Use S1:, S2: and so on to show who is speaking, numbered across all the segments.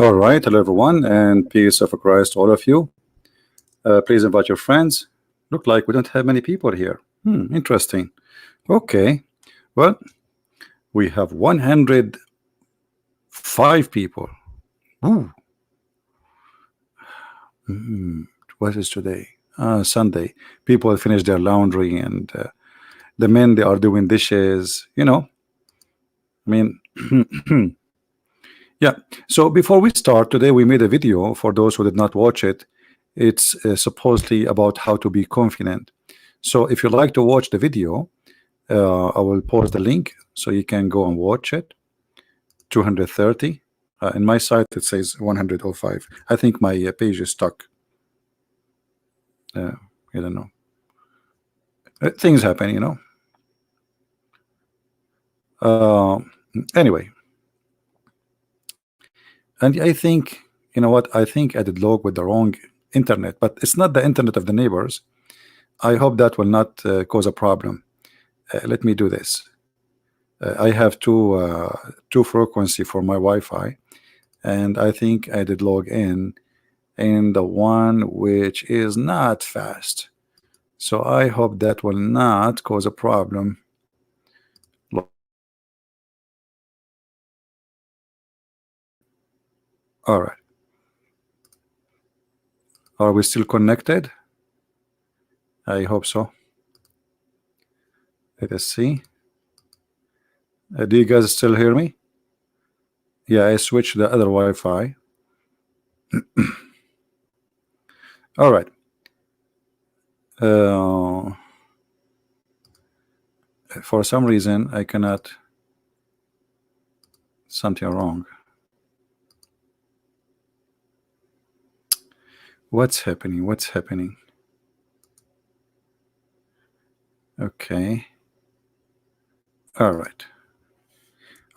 S1: All right, hello everyone, and peace of Christ to all of you. Please invite your friends. Look like we don't have many people here. Interesting. Okay, well, we have 105 people. Ooh. What is today? Sunday. People finish their laundry, and the men, they are doing dishes. I mean, yeah. So before we start today, we made a video for those who did not watch it. It's supposedly about how to be confident. So if you'd like to watch the video, I will post the link so you can go and watch it. 230. In my site it says 105. I think my page is stuck. I don't know. Things happen, Anyway, and I think, you know what, I think I did log with the wrong internet, but it's not the internet of the neighbors. I hope that will not cause a problem. Let me do this. I have two frequency for my Wi-Fi, and I think I did log in the one which is not fast. So I hope that will not cause a problem. All right. Are we still connected? I hope so. Let us see. Do you guys still hear me? Yeah, I switched the other Wi-Fi. All right. For some reason I cannot. Something wrong. What's happening? What's happening? Okay. All right.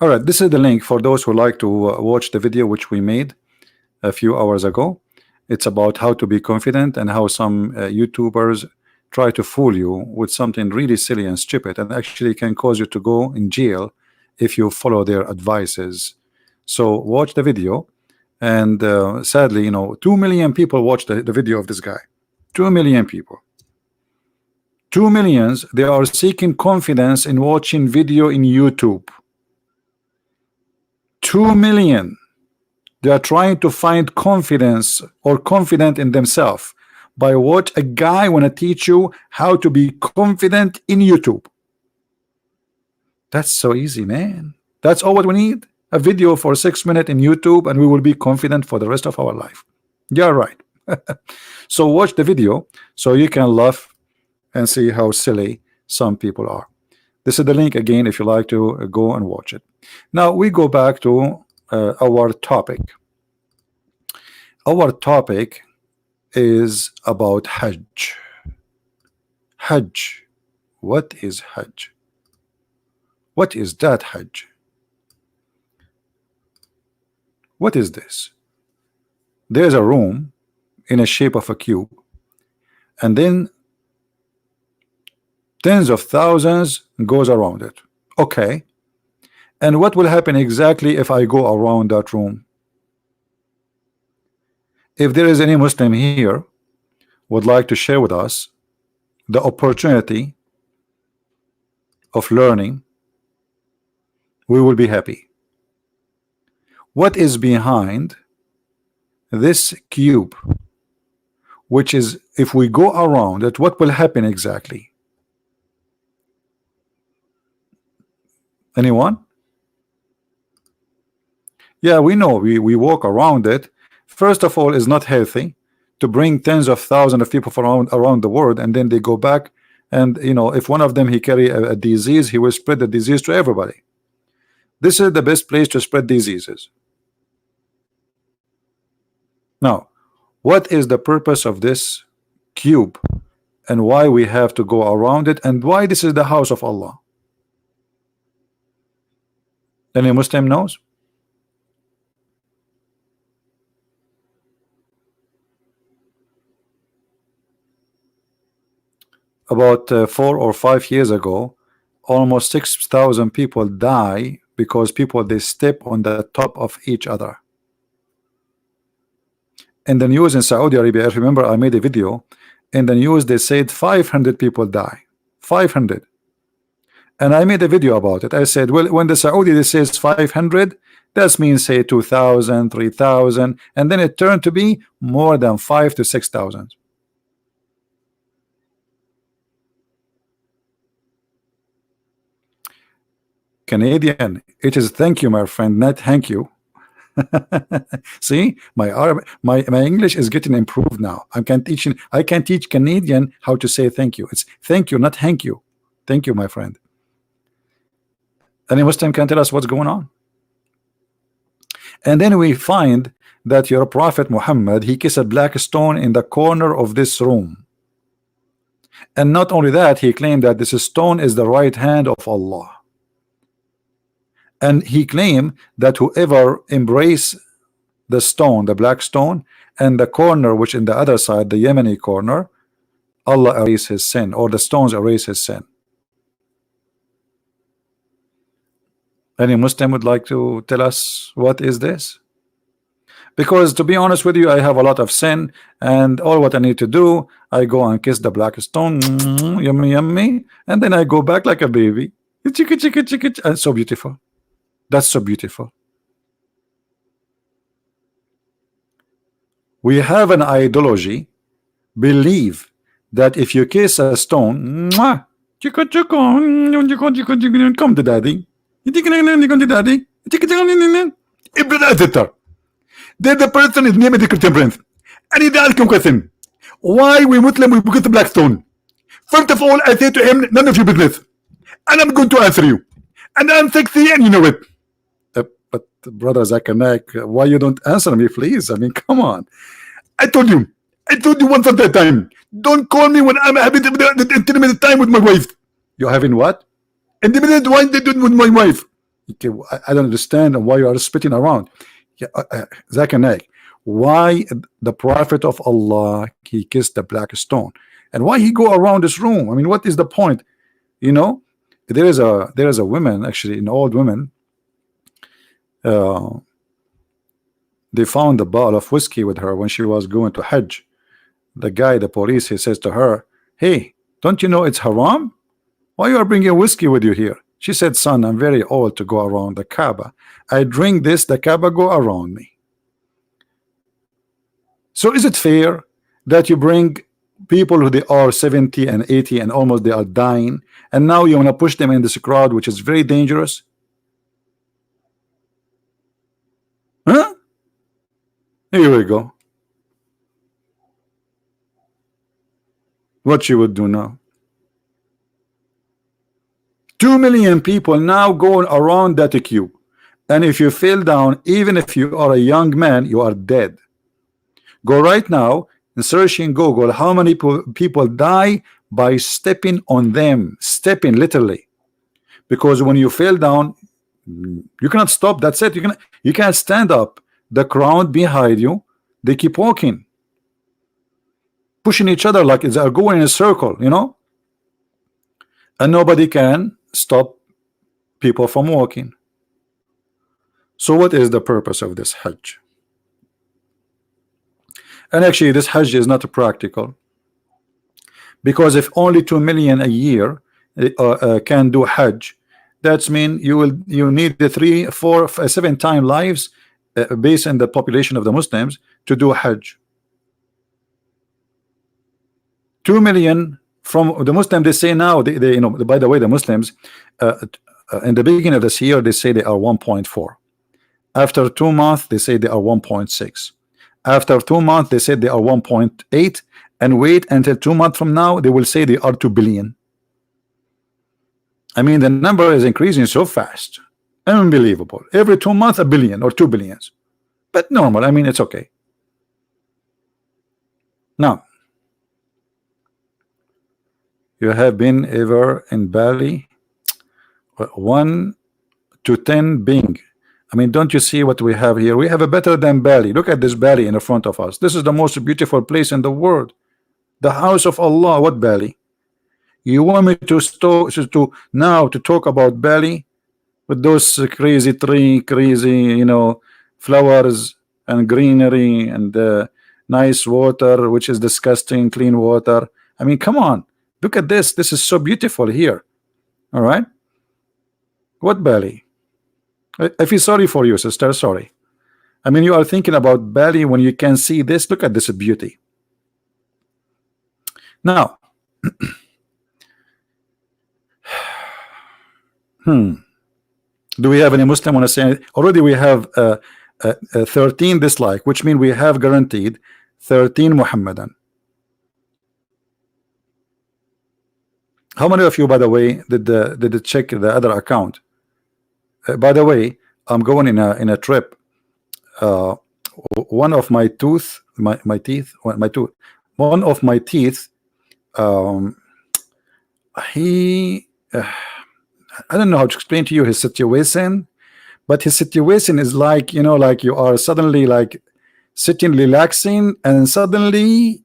S1: All right. This is the link for those who like to watch the video which we made a few hours ago. It's about how to be confident and how some YouTubers try to fool you with something really silly and stupid, and actually can cause you to go in jail if you follow their advices. So watch the video. And sadly, 2 million people watched the video of this guy. 2 million people. 2 millions, they are seeking confidence in watching video in YouTube. 2 million. They are trying to find confidence or confident in themselves by what a guy want to teach you how to be confident in YouTube. That's so easy, man. That's all what we need. A video for 6 minutes in YouTube, and we will be confident for the rest of our life. Yeah, right. So watch the video so you can laugh and see how silly some people are. This is the link again if you like to go and watch it. Now we go back to our topic. Our topic is about Hajj. Hajj. What is Hajj? What is that Hajj? What is this? There's a room in a shape of a cube, and then tens of thousands goes around it. Okay. And what will happen exactly if I go around that room? If there is any Muslim here would like to share with us the opportunity of learning, we will be happy. What is behind this cube, which is, if we go around it, what will happen exactly? Anyone? Yeah, we know we walk around it. First of all, it's not healthy to bring tens of thousands of people from around the world, and then they go back, and if one of them he carry a disease, he will spread the disease to everybody. This is the best place to spread diseases. Now, what is the purpose of this cube, and why we have to go around it, and why this is the house of Allah? Any Muslim knows? About 4 or 5 years ago, almost 6,000 people die because people they step on the top of each other. in the news in Saudi Arabia, I remember I made a video in the news. They said 500 people die, 500, and I made a video about it. I said, well, when the Saudi they says 500, that means say 2,000, 3,000, and then it turned to be more than 5 to 6,000. Canadian, it is thank you, my friend, not thank you. See, my English is getting improved now. I can teach Canadian how to say thank you. It's thank you, not thank you. Thank you, my friend. Any Muslim can tell us what's going on. And then we find that your Prophet Muhammad, he kissed a black stone in the corner of this room. And not only that, he claimed that this stone is the right hand of Allah. And he claimed that whoever embrace the stone, the black stone, and the corner which in the other side, the Yemeni corner, Allah erase his sin, or the stones erase his sin. Any Muslim would like to tell us what is this? Because to be honest with you, I have a lot of sin, and all what I need to do, I go and kiss the black stone, yummy yummy, and then I go back like a baby. Chicka chicka chicka, and so beautiful. That's so beautiful. We have an ideology, believe that if you kiss a stone, come to daddy. Daddy. Then the person is named the Christian prince. And he asked him question. Why we Muslim we get the black stone? First of all, I say to him, none of your business. And I'm going to answer you. And I'm sexy and you know it. But brother Zakanak, why you don't answer me, please? I mean, come on. I told you once at that time. Don't call me when I'm having the intimate time with my wife. You're having what? Intimate time with my wife. Okay, I don't understand why you are spitting around. Zakanak, why the Prophet of Allah he kissed the black stone, and why he go around this room? I mean, what is the point? You know, there is a woman, actually an old woman. They found a bottle of whiskey with her when she was going to Hajj. The guy, the police, he says to her, hey, don't you know it's haram? Why you are bringing whiskey with you here? She said, son, I'm very old to go around the Kaaba. I drink this, the Kaaba go around me. So is it fair that you bring people who they are 70 and 80 and almost they are dying, and now you want to push them in this crowd which is very dangerous? Huh? Here we go. What you would do now? 2 million people now going around that queue, and if you fell down, even if you are a young man, you are dead. Go right now and search in Google how many people die by stepping on them, stepping literally, because when you fell down, you cannot stop. That's it. You can't stand up. The crowd behind you, they keep walking, pushing each other like they are going in a circle, you know, and nobody can stop people from walking. So what is the purpose of this Hajj? And actually this Hajj is not practical, because if only 2 million a year can do Hajj, that's mean you need the 3, 4, 7 times lives based on the population of the Muslims to do Hajj. 2 million from the Muslim, they say now, they you know, by the way, the Muslims in the beginning of this year they say they are 1.4. After 2 months they say they are 1.6. After 2 months they said they are 1.8, and wait until 2 months from now they will say they are 2 billion. I mean, the number is increasing so fast, unbelievable. Every 2 months a billion or 2 billions, but normal. I mean, it's okay. Now, you have been ever in Bali? 1 to 10 Bing. I mean, don't you see what we have here? We have a better than Bali. Look at this Bali in the front of us. This is the most beautiful place in the world, the house of Allah. What Bali? You want me to now to talk about Bali with those crazy tree, crazy, you know, flowers and greenery and nice water, which is disgusting, clean water. I mean, come on, look at this. This is so beautiful here. All right. What Bali? I feel sorry for you, sister. Sorry. I mean, you are thinking about Bali when you can see this. Look at this beauty. Now, do we have any Muslim want to say anything? Already we have 13 dislike, which means we have guaranteed 13 Muhammadan. How many of you, by the way, did check the other account? By the way, I'm going in a trip. One of my tooth, one of my teeth, he I don't know how to explain to you his situation, but his situation is like, you know, like you are suddenly like sitting relaxing and suddenly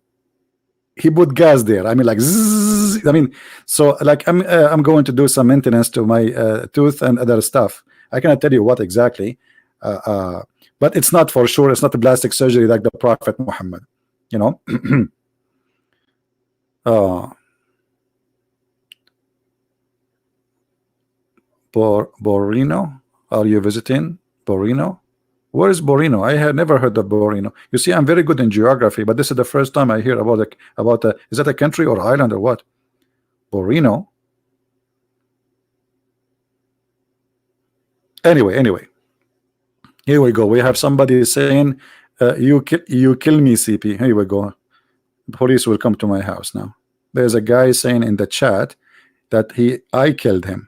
S1: he put gas there. I mean, like zzz, I mean, so like I'm going to do some maintenance to my tooth and other stuff. I cannot tell you what exactly, but it's not for sure. It's not a plastic surgery like the Prophet Muhammad, you know. Borino, are you visiting Borino? Where is Borino? I had never heard of Borino. You see, I'm very good in geography, but this is the first time I hear about is that a country or island or what? Borino. Anyway, here we go. We have somebody saying, you kill me, CP. Here we go. Police will come to my house now. There's a guy saying in the chat that I killed him.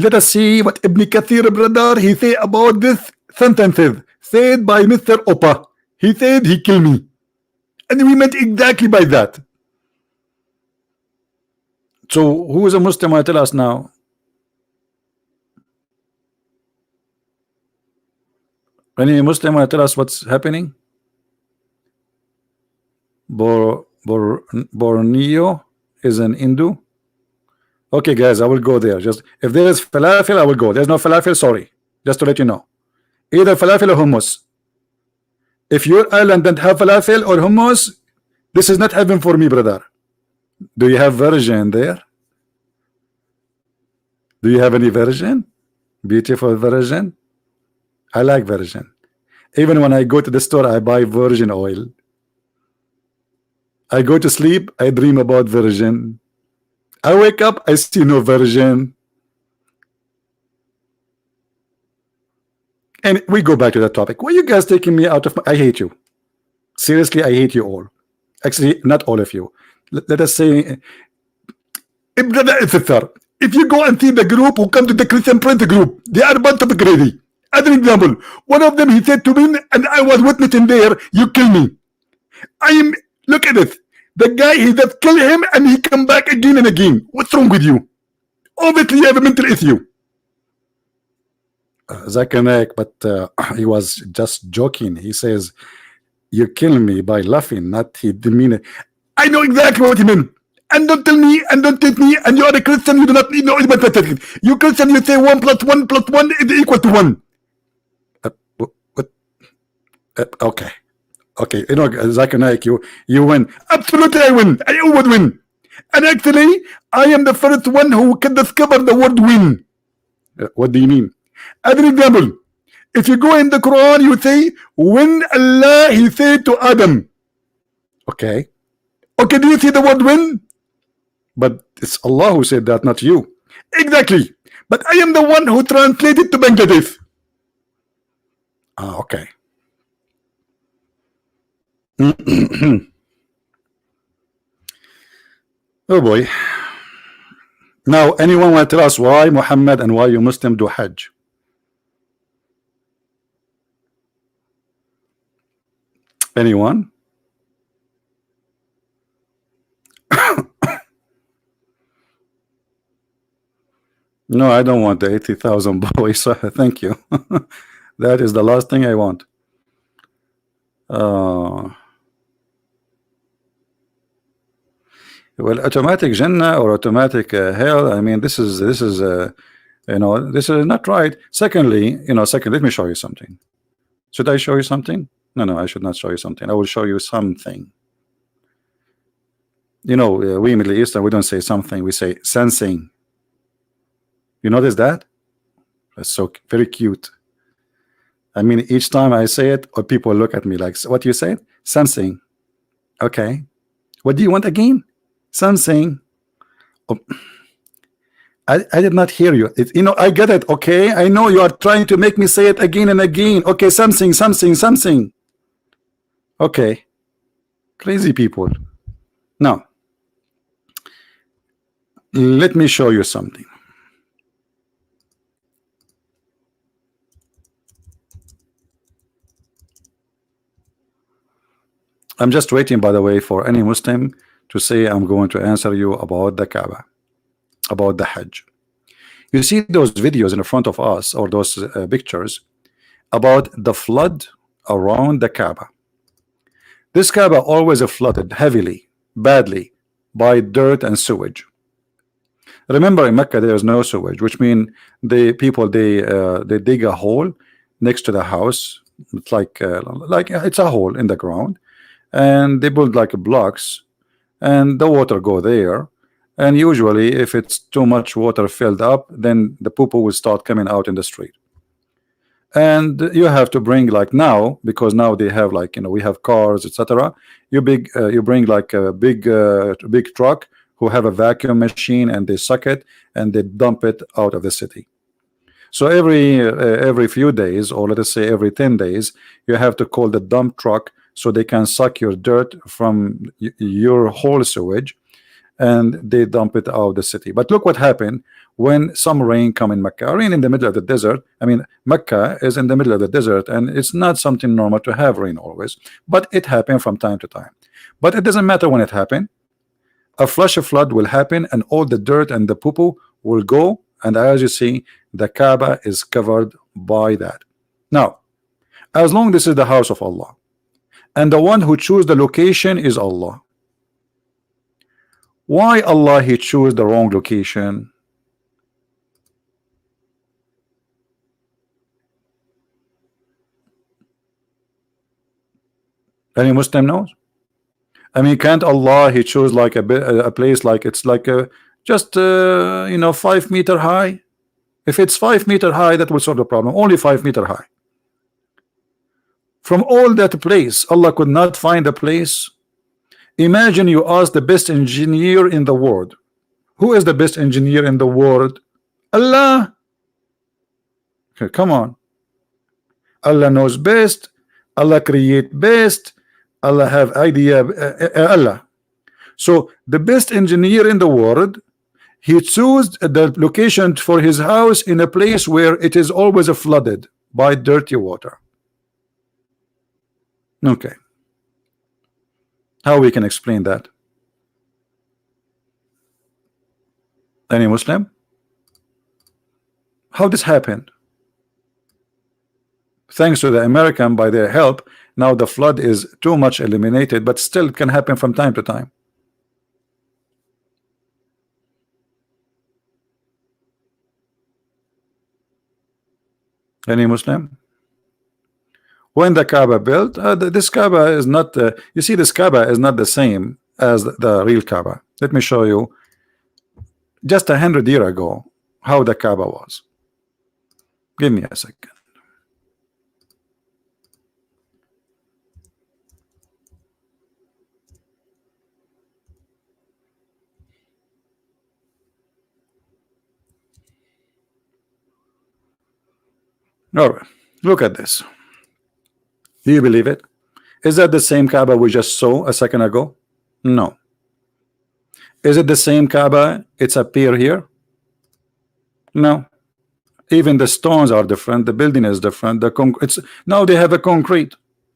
S1: Let us see what Ibn Kathir, brother, he say about this sentences said by Mr. Opa. He said he killed me, and we meant exactly by that. So who is a Muslim? Tell us now. Any Muslim tell us what's happening? Borneo is an Hindu. Okay, guys, I will go there. Just if there is falafel, I will go. There's no falafel, sorry. Just to let you know. Either falafel or hummus. If your island doesn't have falafel or hummus, this is not heaven for me, brother. Do you have virgin there? Do you have any virgin? Beautiful virgin? I like virgin. Even when I go to the store, I buy virgin oil. I go to sleep, I dream about virgin. I wake up, I see no virgin. And we go back to that topic. Why are you guys taking me out of my... I hate you. Seriously, I hate you all. Actually, not all of you. Let us say, brother and sister, if you go and see the group who come to the Christian Prince group, they are a bunch of crazy. As an example, one of them, he said to me, and I was witnessing there, you kill me. Look at this. The guy, he just kill him and he come back again and again. What's wrong with you? Obviously, you have a mental issue. Zakir Naik, but he was just joking. He says, you kill me by laughing, not he didn't mean it. I know exactly what he meant. And don't tell me, and don't tell me, and you are a Christian, you do not know it. You Christian, you say 1 + 1 + 1 is equal to 1. What? Okay. Okay, you know, Zakir Naik, you win. Absolutely, I win. I always win. And actually, I am the first one who can discover the word win. What do you mean? As an example, if you go in the Quran, you say, when Allah, he said to Adam. Okay. Okay, do you see the word win? But it's Allah who said that, not you. Exactly. But I am the one who translated to Bangladesh. Okay. Oh boy. Now, anyone want to tell us why Muhammad and why you Muslim do Hajj? Anyone? No, I don't want the 80,000 boys. Thank you. That is the last thing I want. Well, automatic Jannah or automatic hell. I mean, this is you know, this is not right. Secondly, let me show you something. Should I show you something? No, no, I should not show you something. I will show you something. You know, we Middle Eastern, we don't say something, we say sensing. You notice that? That's so very cute. I mean, each time I say it, or people look at me like, what you say? Sensing. Okay. What do you want again? Something. Oh, I did not hear you. You know, I get it. Okay. I know you are trying to make me say it again and again. Okay. Something, something, something. Okay. Crazy people. Now, let me show you something. I'm just waiting, by the way, for any Muslim to say I'm going to answer you about the Kaaba, about the Hajj. You see those videos in front of us, or those pictures about the flood around the Kaaba. This Kaaba always flooded heavily, badly, by dirt and sewage. Remember, in Mecca there is no sewage, which means the people they dig a hole next to the house. It's like it's a hole in the ground, and they build like blocks, and the water go there. And usually, if it's too much water filled up, then the poo-poo will start coming out in the street. And you have to bring, like now, because now they have, like, you know, we have cars, etc. You bring like a big truck who have a vacuum machine, and they suck it and they dump it out of the city. So every few days, or let us say every 10 days, you have to call the dump truck so they can suck your dirt from your whole sewage, and they dump it out of the city. But look what happened when some rain come in Mecca. Rain in the middle of the desert. I mean, Mecca is in the middle of the desert, and it's not something normal to have rain always, but it happened from time to time. But it doesn't matter when it happened. A flash of flood will happen, and all the dirt and the poo-poo will go, and as you see, the Kaaba is covered by that. Now, as long this is the house of Allah, and the one who choose the location is Allah, why Allah he choose the wrong location? Any Muslim knows? I mean, can't Allah he choose like a place like it's like just you know, 5 meter high? If it's 5 meter high, that will solve the problem. Only 5 meter high. From all that place, Allah could not find a place. Imagine you ask the best engineer in the world. Who is the best engineer in the world? Allah. Okay, come on. Allah knows best. Allah create best. Allah have idea. Allah. So the best engineer in the world, he chose the location for his house in a place where it is always flooded by dirty water. Okay. How we can explain that? Any Muslim? How this happened? Thanks to the American, by their help, now the flood is too much eliminated, but still can happen from time to time. Any Muslim? When the Kaaba built, this Kaaba is not. You see, this Kaaba is not the same as the real Kaaba. Let me show you. Just 100 years ago, how the Kaaba was. Give me a second. All right, look at this. Do you believe it? Is that the same Kaaba we just saw a second ago? No. Is it the same Kaaba? It's appear here? No. Even the stones are different. The building is different. It's now they have a concrete.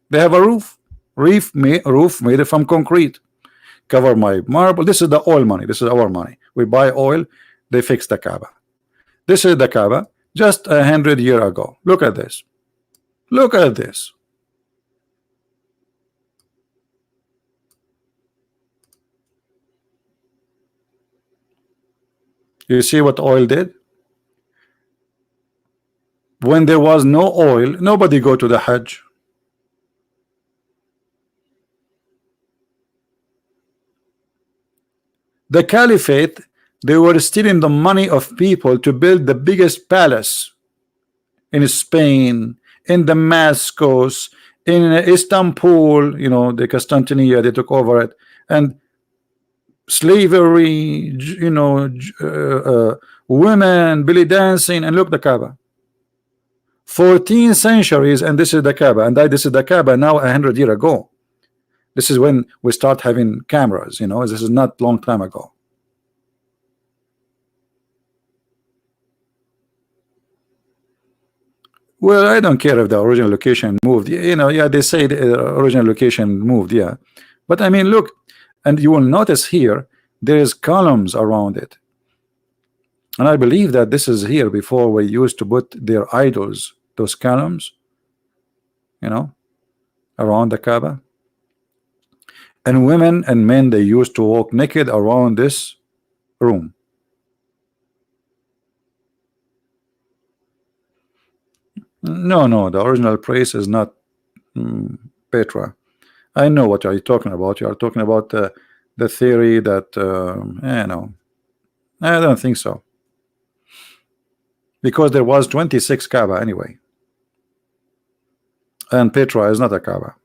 S1: They have a roof made from concrete. Cover my marble. This is the oil money. This is our money. We buy oil. They fix the Kaaba. This is the Kaaba just 100 years ago. Look at this. Look at this. You see what oil did? When there was no oil, nobody go to the Hajj. The caliphate, they were stealing the money of people to build the biggest palace in Spain, in Damascus, in Istanbul, you know, the Constantinople, they took over it, and slavery, you know, women, belly dancing, and look, the Kaaba. 14 centuries, and this is the Kaaba, and this is the Kaaba now 100 years ago. This is when we start having cameras, you know, this is not long time ago. Well, I don't care if the original location moved, you know, yeah, they say the original location moved, yeah. But I mean, look, and you will notice here, there is columns around it. And I believe that this is here before we used to put their idols, those columns, you know, around the Kaaba. And women and men, they used to walk naked around this room. No, the original place is not Petra. I know what you're talking about. You are talking about the theory that no, I don't think so, because there was 26 Kaaba anyway, and Petra is not a Kaaba.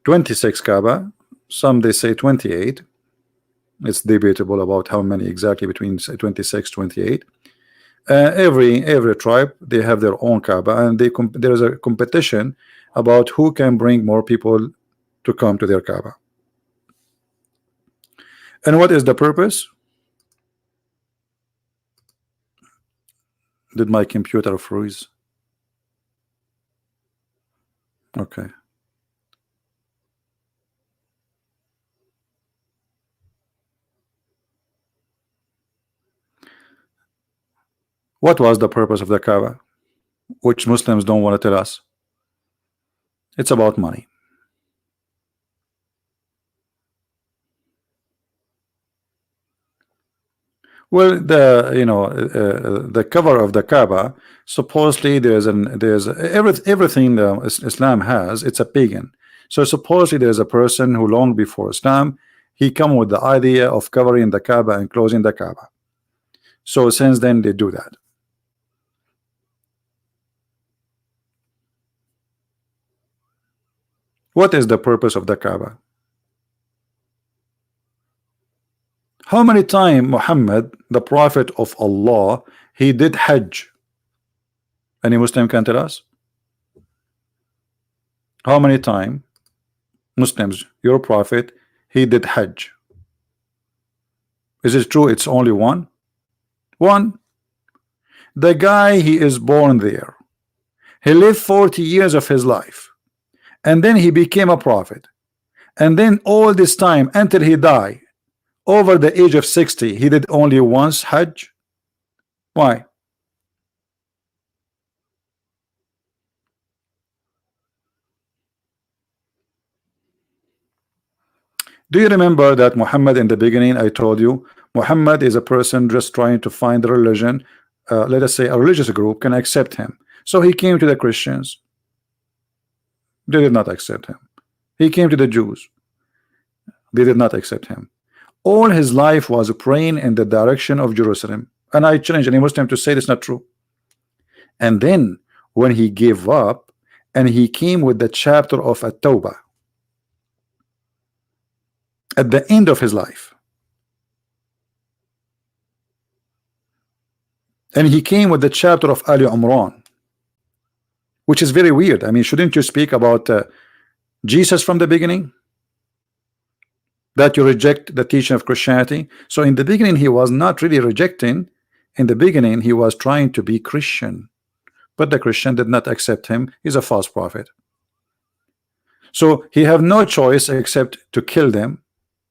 S1: "26 Kaaba." Some they say 28. It's debatable about how many exactly, between 26, 28. Every tribe, they have their own Kaaba, and there is a competition about who can bring more people to come to their Kaaba. And what is the purpose? Did my computer freeze? Okay. What was the purpose of the Kaaba, which Muslims don't want to tell us? It's about money. Well, the cover of the Kaaba, supposedly there's everything Islam has, it's a pagan. So supposedly there's a person who, long before Islam, he come with the idea of covering the Kaaba and closing the Kaaba. So since then they do that. What is the purpose of the Kaaba? How many times Muhammad, the prophet of Allah, he did Hajj? Any Muslim can tell us? How many times Muslims, your prophet, he did Hajj? Is it true it's only one? One. The guy, he is born there. He lived 40 years of his life, and then he became a prophet. And then all this time until he died, over the age of 60, he did only once Hajj. Why? Do you remember that Muhammad, in the beginning, I told you, Muhammad is a person just trying to find a religion, let us say a religious group can accept him. So he came to the Christians. They did not accept him. He came to the Jews. They did not accept him. All his life was praying in the direction of Jerusalem. And I challenge any Muslim to say this not true. And then when he gave up and he came with the chapter of At-Tawbah at the end of his life, and he came with the chapter of Ali Imran, which is very weird. I mean, shouldn't you speak about Jesus from the beginning? That you reject the teaching of Christianity. So in the beginning he was not really rejecting. In the beginning he was trying to be Christian, but the Christian did not accept him. He's a false prophet. So he have no choice except to kill them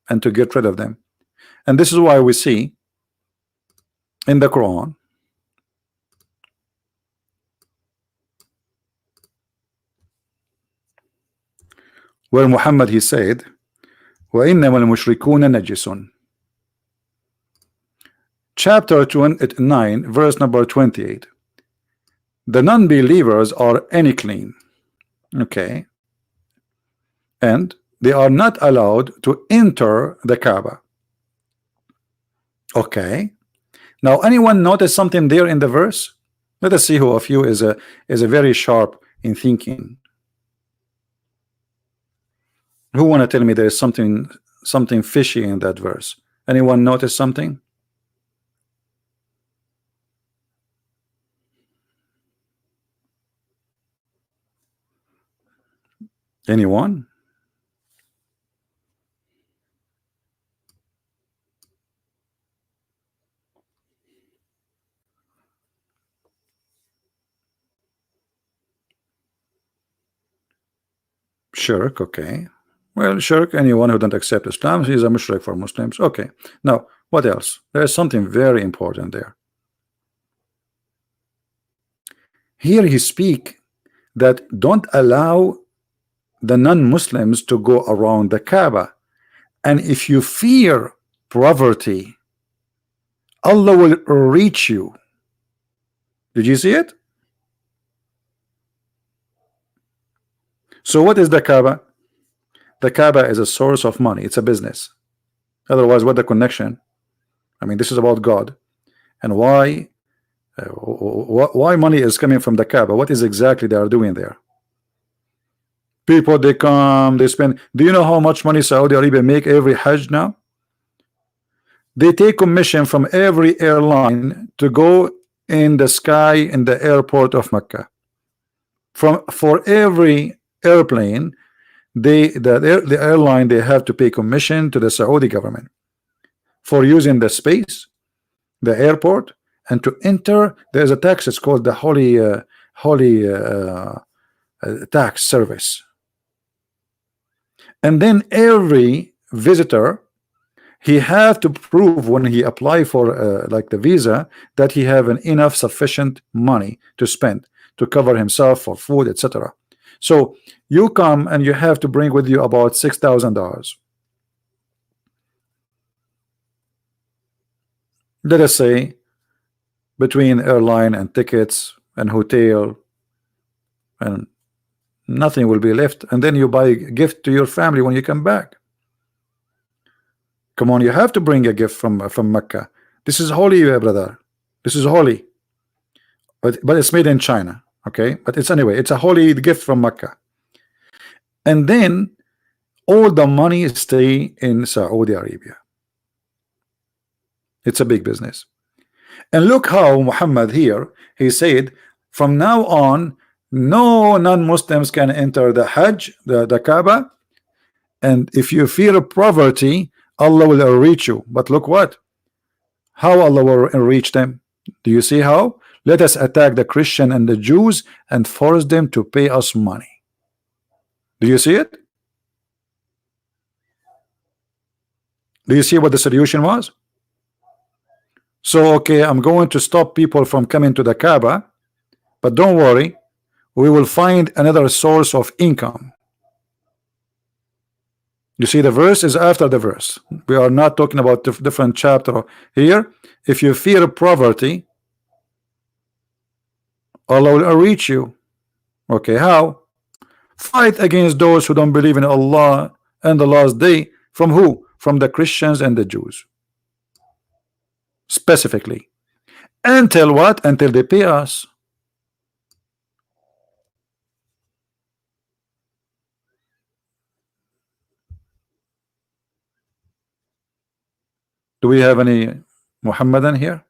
S1: and to get rid of them. And this is why we see in the Quran where Muhammad, he said, وَإِنَّمَا الْمُشْرِكُونَ نَجِسٌ. Chapter 9, verse number 28. The non-believers are unclean. Okay. and they are not allowed to enter the Kaaba. Okay, now anyone notice something there in the verse? Let us see who of you is a very sharp in thinking. Who want to tell me there is something fishy in that verse? Anyone notice something? Anyone? Shirk, okay. Well, shirk, anyone who don't accept Islam, he is a mushrik for Muslims. Okay. Now, what else? There is something very important there. Here he speak that don't allow the non-Muslims to go around the Kaaba. And if you fear poverty, Allah will reach you. Did you see it? So what is the Kaaba? The Kaaba is a source of money. It's a business. Otherwise, what the connection? I mean, this is about God. And why money is coming from the Kaaba? What is exactly they are doing there? People, they come, they spend. Do you know how much money Saudi Arabia make every Hajj now? They take commission from every airline to go in the sky in the airport of Mecca. For every airplane, the airline, they have to pay commission to the Saudi government for using the space, the airport, and to enter. There's a tax. It's called the holy tax service. And then every visitor, he have to prove when he apply for like the visa, that he have enough sufficient money to spend to cover himself for food, etc. So you come and you have to bring with you about $6,000. Let us say between airline and tickets and hotel, and nothing will be left, and then you buy a gift to your family when you come back. Come on, you have to bring a gift from Mecca. This is holy, brother. This is holy, but it's made in China. Okay, but it's anyway, it's a holy gift from Mecca. And then all the money stay in Saudi Arabia. It's a big business. And look how Muhammad here, he said from now on no non-Muslims can enter the Hajj, the Kaaba, and if you fear poverty, Allah will reach you. But look what, how Allah will reach them. Do you see how? Let us attack the Christian and the Jews and force them to pay us money. Do you see it? Do you see what the solution was? So okay, I'm going to stop people from coming to the Kaaba, but don't worry, we will find another source of income. You see, the verse is after the verse. We are not talking about the different chapter here. If you fear poverty, Allah will reach you. Okay, how? Fight against those who don't believe in Allah and the last day. From who? From the Christians and the Jews. Specifically. Until what? Until they pay us. Do we have any Muhammadan here?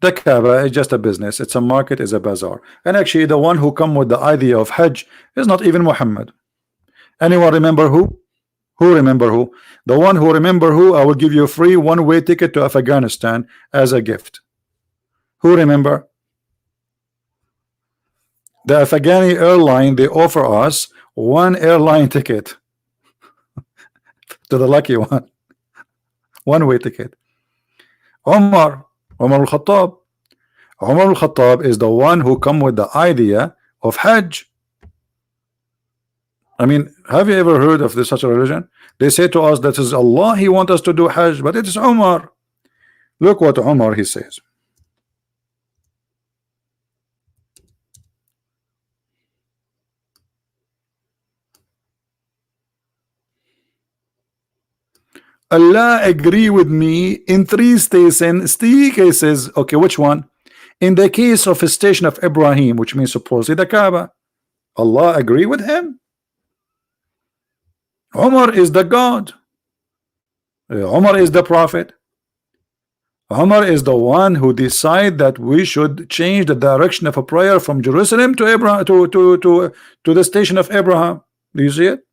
S1: The Kaaba is just a business. It's a market, it's a bazaar. And actually the one who come with the idea of Hajj is not even Muhammad. Anyone remember who? Who remember who? The one who remember who, I will give you a free one-way ticket to Afghanistan as a gift. Who remember? The Afghani airline, they offer us one airline ticket to the lucky one. One-way ticket. Umar al-Khattab. Umar al-Khattab is the one who come with the idea of Hajj. I mean, have you ever heard of such a religion? They say to us that is Allah, He wants us to do Hajj, but it is Umar. Look what Umar he says. Allah agree with me in three cases. Okay, which one? In the case of a station of Ibrahim, which means supposedly the Kaaba, Allah agree with him. Umar is the God. Umar is the prophet. Umar is the one who decide that we should change the direction of a prayer from Jerusalem to Abraham to the station of Abraham. Do you see it?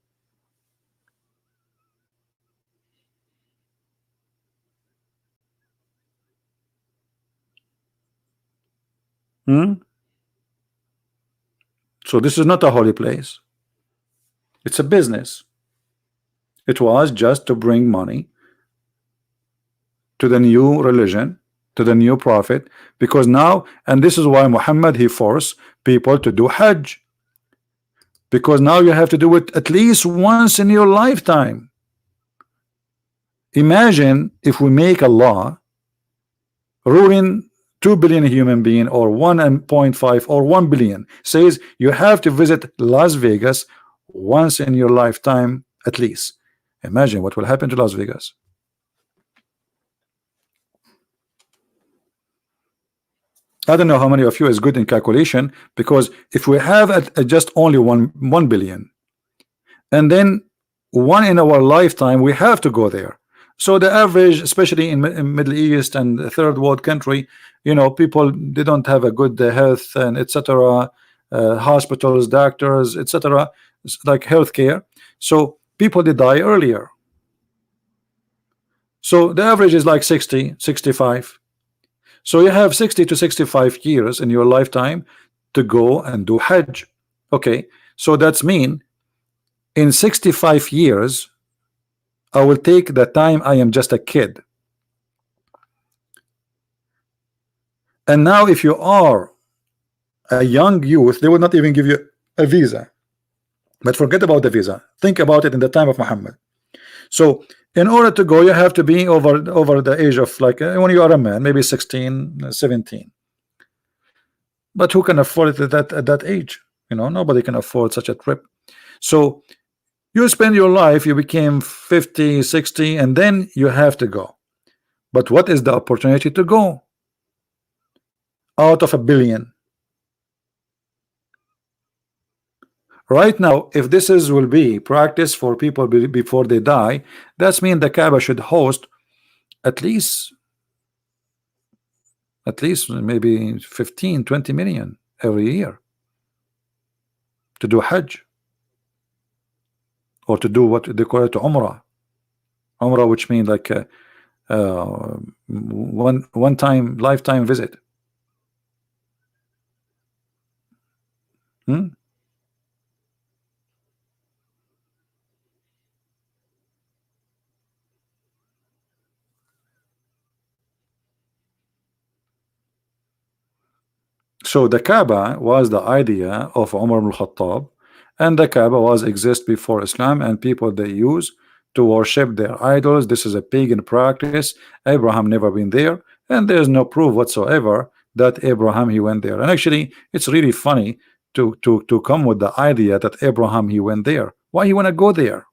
S1: So this is not a holy place. It's a business. It was just to bring money to the new religion, to the new prophet, because now, and this is why Muhammad, he forced people to do Hajj, because now you have to do it at least once in your lifetime. Imagine if we make a law ruling 2 billion human being, or 1.5 or 1 billion, says you have to visit Las Vegas once in your lifetime at least. Imagine what will happen to Las Vegas. I don't know how many of you is good in calculation, because if we have just only 1 billion, and then one in our lifetime, we have to go there. So the average, especially in Middle East and third world country, you know, people, they don't have a good health and etc. Hospitals, doctors, etc. like healthcare. So people, they die earlier. So the average is like 60, 65. So you have 60 to 65 years in your lifetime to go and do Hajj. Okay, so that's mean in 65 years I will take the time I am just a kid. And now if you are a young youth, they will not even give you a visa. But forget about the visa. Think about it in the time of Muhammad. So in order to go, you have to be over the age of, like, when you are a man, maybe 16, 17. But who can afford it at that age? You know, nobody can afford such a trip. So you spend your life, you became 50, 60, and then you have to go. But what is the opportunity to go out of a billion? Right now, if this will be practice for people before they die, that's mean the Kaaba should host at least maybe 15, 20 million every year to do Hajj, or to do what they call it, Umrah. Umrah, which means like one time lifetime visit. So the Kaaba was the idea of Umar ibn Khattab, and the Kaaba was exist before Islam, and people, they use to worship their idols. This is a pagan practice. Abraham never been there, and there's no proof whatsoever that Abraham, he went there. And actually, it's really funny to come with the idea that Abraham, he went there. Why he want to go there?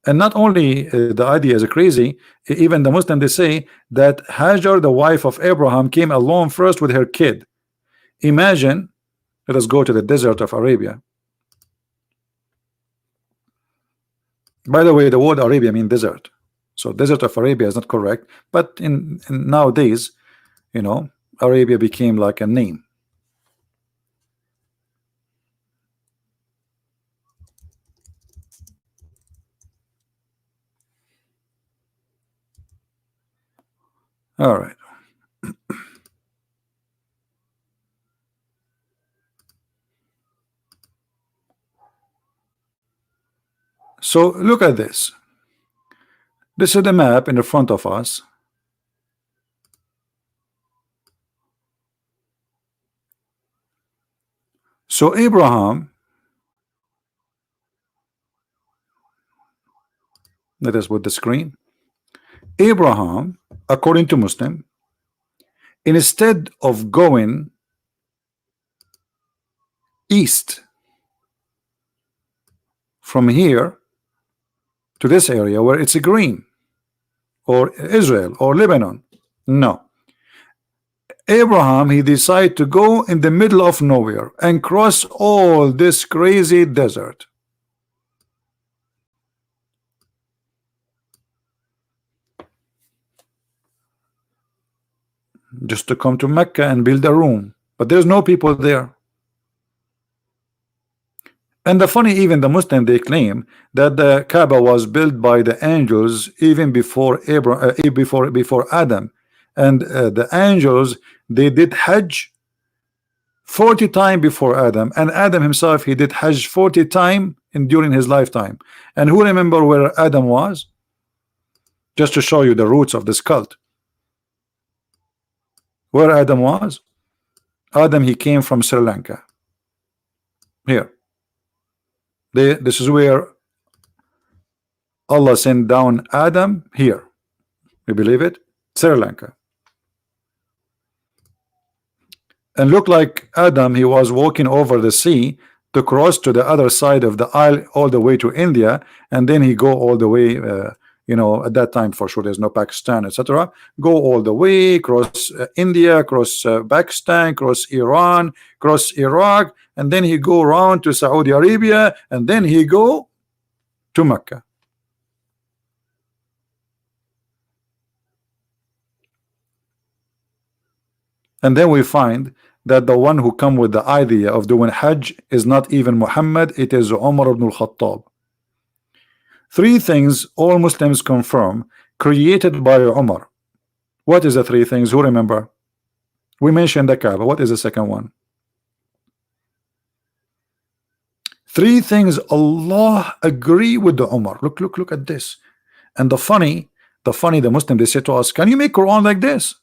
S1: And not only the idea is crazy, even the Muslim, they say that Hajar, the wife of Abraham, came alone first with her kid. Imagine, let us go to the desert of Arabia. By the way, the word Arabia means desert, so desert of Arabia is not correct, but in nowadays, you know, Arabia became like a name. All right. So look at this. This is the map in the front of us. So Abraham, let us put the screen. Abraham, according to Muslim, instead of going east from here, to this area where it's green, or Israel or Lebanon. No. Abraham, he decided to go in the middle of nowhere and cross all this crazy desert. Just to come to Mecca and build a room. But there's no people there. And the funny, even the Muslim, they claim that the Kaaba was built by the angels even before before Adam, and the angels, they did Hajj 40 times before Adam, and Adam himself, he did Hajj 40 times during his lifetime. And who remember where Adam was? Just to show you the roots of this cult. Where Adam was? Adam, he came from Sri Lanka. Here. This is where Allah sent down Adam, here. You believe it? Sri Lanka. And look like Adam, he was walking over the sea to cross to the other side of the isle all the way to India, and then he go all the way, you know, at that time for sure there's no Pakistan, etc. Go all the way, cross India, cross Pakistan, cross Iran, cross Iraq, and then he go around to Saudi Arabia, and then he go to Mecca. And then we find that the one who come with the idea of doing Hajj is not even Muhammad, it is Umar ibn al-Khattab. Three things all Muslims confirm created by Umar. What is the three things? Who remember? We mentioned the Kaaba. What is the second one? Three things Allah agree with the Umar. Look at this. And the funny, the Muslim, they say to us, can you make Quran like this?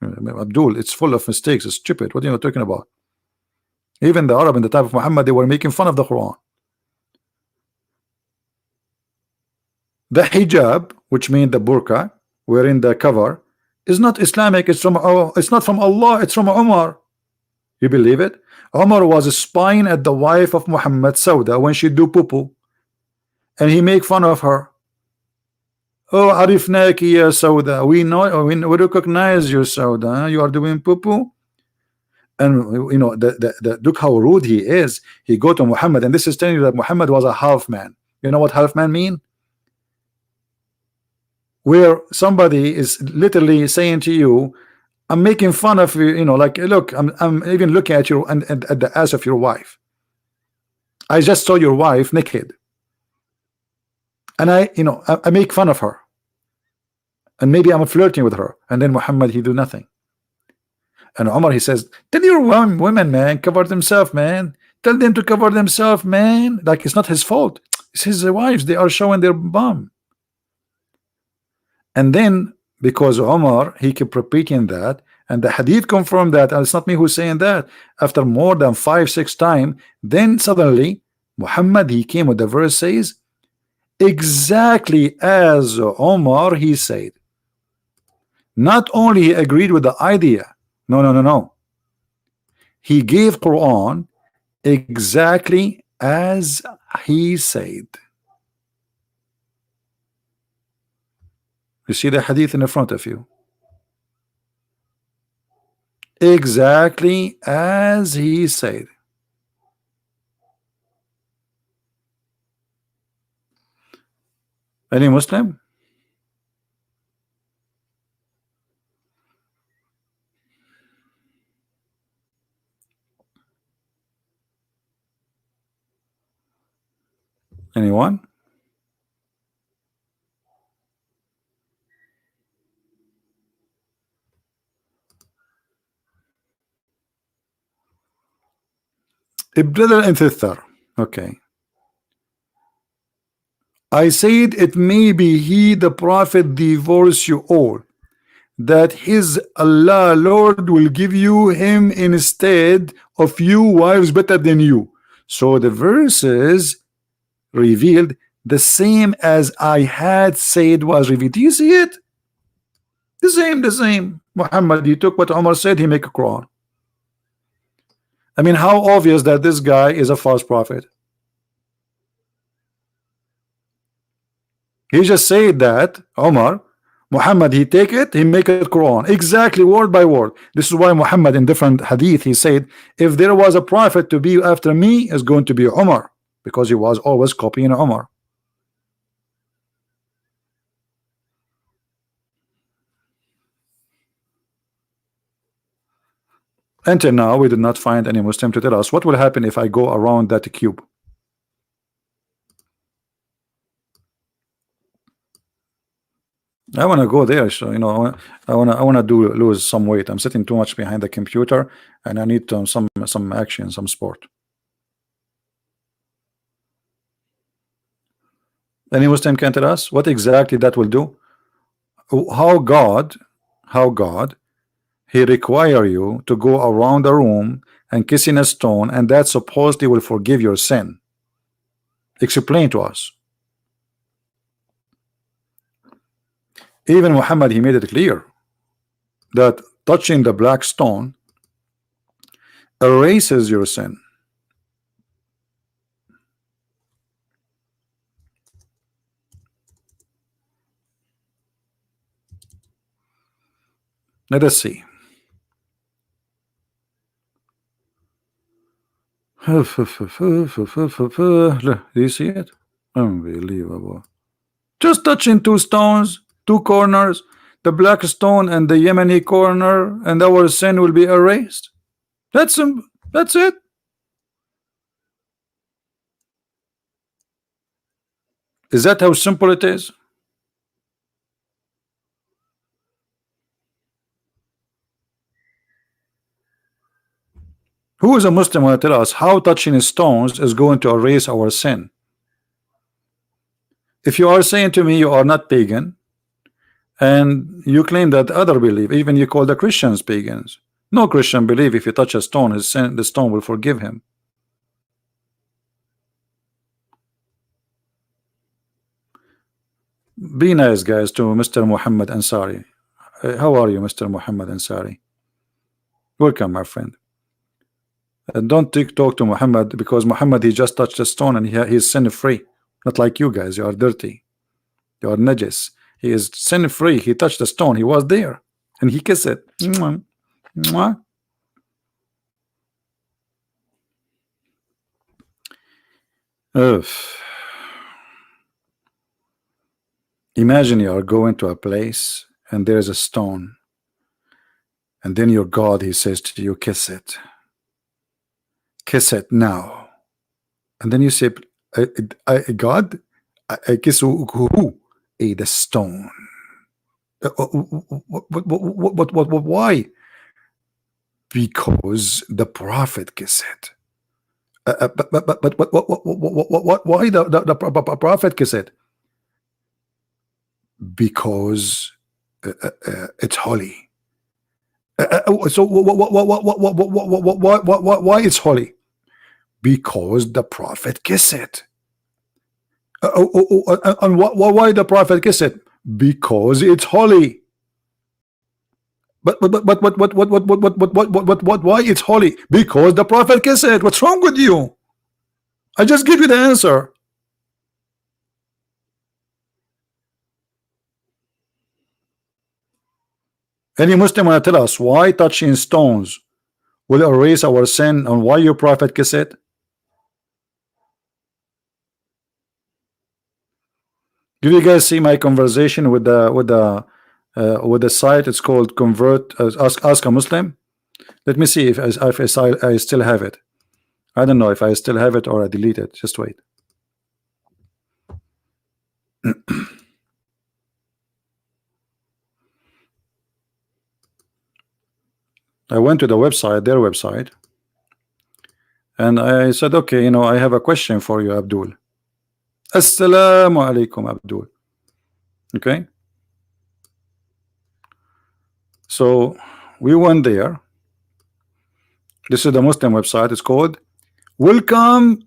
S1: Abdul, it's full of mistakes, it's stupid. What are you talking about? Even the Arab in the time of Muhammad, they were making fun of the Quran. The hijab, which means the burqa, wearing the cover, is not Islamic. It's not from Allah, it's from Umar. You believe it? Umar was spying at the wife of Muhammad, Sauda, when she do poo-poo, and he make fun of her. Oh, arifnaki ya Sauda, we know, we recognize you, Sauda, you are doing poo-poo. And you know, look how rude he is. He go to Muhammad, and this is telling you that Muhammad was a half man. You know what half man mean? Where somebody is literally saying to you, I'm making fun of you, you know, like, look, I'm even looking at you and at the ass of your wife. I just saw your wife naked, and I make fun of her, and maybe I'm flirting with her, and then Muhammad, he do nothing. And Umar, he says, tell your women, man, cover themselves, man. Tell them to cover themselves, man. Like, it's not his fault, it's his wives, they are showing their bum. And then because Umar, he kept repeating that, and the hadith confirmed that, and it's not me who's saying that, after more than 5-6 times, then suddenly Muhammad, he came with the verse says exactly as Umar he said. Not only he agreed with the idea, no, he gave Quran exactly as he said. You see the hadith in the front of you. Exactly as he said. Any Muslim? Anyone? A brother and sister. Okay. I said it may be he, the prophet, divorce you all, that his Allah Lord will give you him instead of you wives better than you. So the verses revealed the same as I had said was revealed. Do you see it? The same. Muhammad, he took what Umar said, he make a Quran. I mean, how obvious that this guy is a false prophet. He just said that Omar, Muhammad, he take it, he make it Quran exactly word by word. This is why Muhammad in different hadith he said, if there was a prophet to be after me, is going to be Omar, because he was always copying Omar. Until now, we did not find any Muslim to tell us what will happen if I go around that cube. I want to go there, so you know, I want to do lose some weight. I'm sitting too much behind the computer, and I need some action, some sport. Any Muslim can tell us what exactly that will do? How God, he require you to go around the room and kissing a stone, and that supposedly will forgive your sin. Explain to us. Even Muhammad, he made it clear that touching the black stone erases your sin. Let us see. Do you see it? Unbelievable. Just touching two stones, two corners, the black stone and the Yemeni corner, and our sin will be erased. That's it. Is that how simple it is? Who is a Muslim will tell us how touching stones is going to erase our sin? If you are saying to me you are not pagan, and you claim that other believe, even you call the Christians pagans. No Christian believe if you touch a stone, his sin, the stone will forgive him. Be nice, guys, to Mr. Muhammad Ansari. How are you, Mr. Muhammad Ansari? Welcome, my friend. Don't talk to Muhammad, because Muhammad, he just touched a stone and he's sin free. Not like you guys, you are dirty. You are najis. He is sin free. He touched the stone, he was there, and he kissed it. Mwah. Mwah. Ugh. Imagine you are going to a place and there is a stone, and then your God, he says to you, kiss it. Kiss it now. And then you say, God, I kiss who? The stone. Why? Because the prophet kissed it. But why the prophet kissed it? Because it's holy. So why it's holy? Because the prophet kissed it. And why the prophet kissed it? Because it's holy. But why it's holy? Because the prophet kissed it. What's wrong with you? I just give you the answer. Any Muslim want to tell us why touching stones will erase our sin, and why your prophet kissed it? Did you guys see my conversation with the site? It's called Convert. Ask a Muslim. Let me see if I still have it. I don't know if I still have it or I delete it. Just wait. I went to the website, their website, and I said, okay, you know, I have a question for you, Abdul. Assalamu alaikum, Abdul. Okay. So we went there. This is the Muslim website. It's called Welcome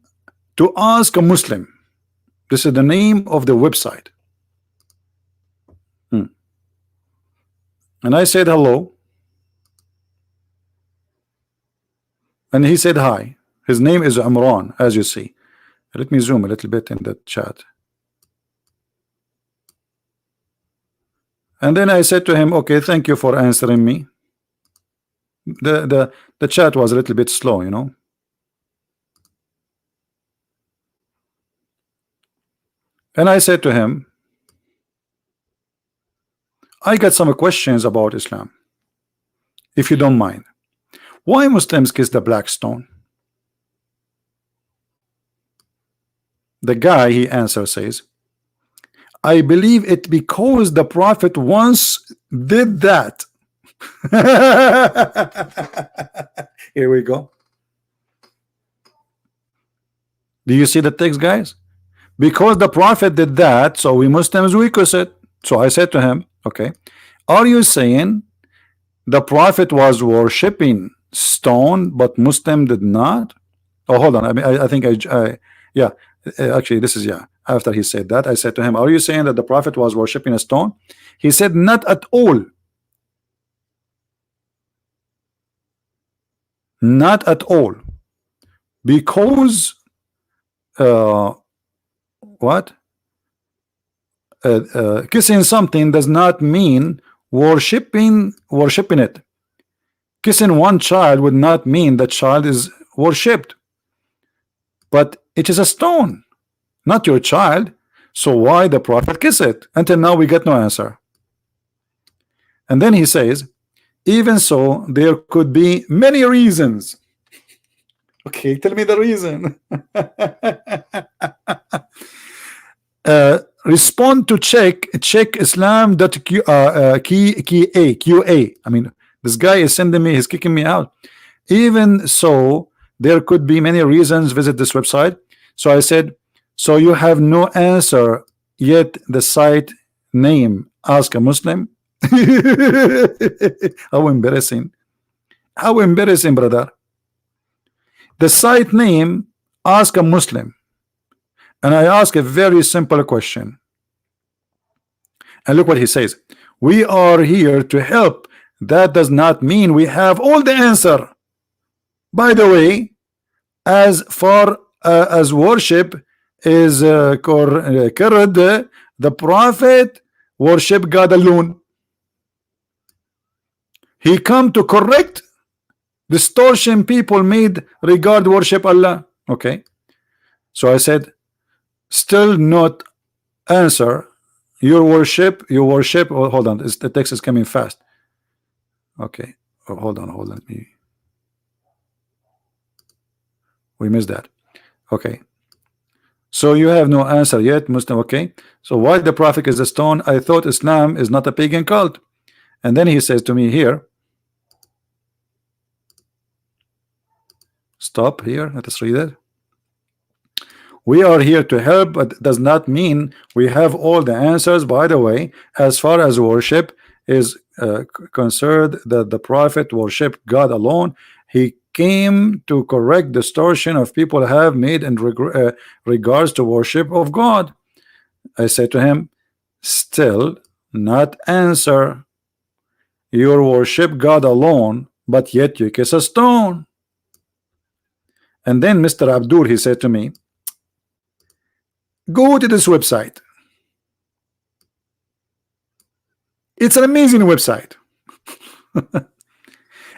S1: to Ask a Muslim. This is the name of the website. And I said hello. And he said hi. His name is Imran, as you see. Let me zoom a little bit in the chat. And then I said to him, okay, thank you for answering me. The chat was a little bit slow, you know. And I said to him, I got some questions about Islam, if you don't mind. Why Muslims kiss the black stone? The guy, he answers, says, I believe it because the Prophet once did that. Here we go. Do you see the text, guys? Because the Prophet did that, so we Muslims, we kiss it. So I said to him, okay, are you saying the Prophet was worshipping stone, but Muslim did not? Oh, hold on. I think yeah, actually, this is, yeah. After he said that, I said to him, are you saying that the Prophet was worshipping a stone? He said, not at all. Not at all. Because what? Kissing something does not mean worshipping it. Kissing one child would not mean the child is worshipped, but it is a stone, not your child. So why the Prophet kiss it? Until now we get no answer. And then he says, even so, there could be many reasons. Okay, tell me the reason. Respond to check islam.qa. I mean, this guy is sending me, he's kicking me out. Even so, there could be many reasons. Visit this website. So I said, so you have no answer yet. The site name, ask a Muslim. How embarrassing. How embarrassing, brother. The site name, ask a Muslim. And I ask a very simple question. And look what he says. We are here to help. That does not mean we have all the answer. By the way, as far as worship is correct, the Prophet worship God alone. He come to correct distortion people made regard worship Allah. Okay. So I said, still not answer. You worship. Oh, hold on, the text is coming fast. Okay. Oh, hold on. We missed that. Okay. So you have no answer yet, Muslim. Okay. So why the Prophet is a stone? I thought Islam is not a pagan cult. And then he says to me here, stop here. Let us read it. We are here to help, but it does not mean we have all the answers. By the way, as far as worship is concerned, that the Prophet worshiped God alone. He came to correct distortion of people have made in regards to worship of God. I said to him, still not answer. You worship God alone, but yet you kiss a stone. And then Mr. Abdul, he said to me, go to this website. It's an amazing website.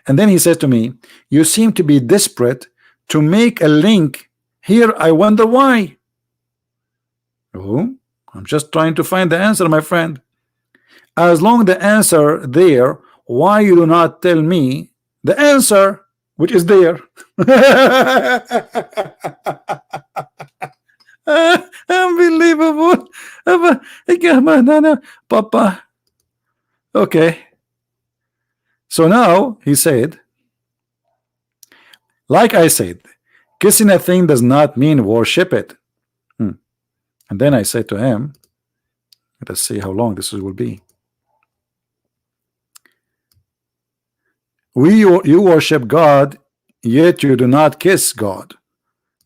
S1: And then he says to me, you seem to be desperate to make a link here. I wonder why. Oh, I'm just trying to find the answer, my friend. As long the answer there, why you do not tell me the answer which is there? Unbelievable. Papa. Okay. So now he said, like I said, kissing a thing does not mean worship it. And then I said to him, let us see how long this will be. You worship God, yet you do not kiss God.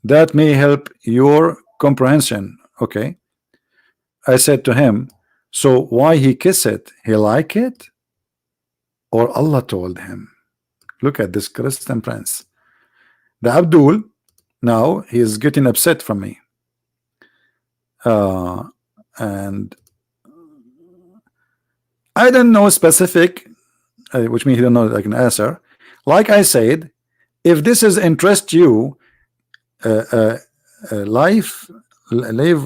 S1: That may help your comprehension. Okay. I said to him, so why he kiss it? He like it? Or Allah told him? Look at this Christian prince. The Abdul, now he is getting upset from me. And I don't know specific, which means he don't know like an answer. Like I said, if this is interest you, life, live,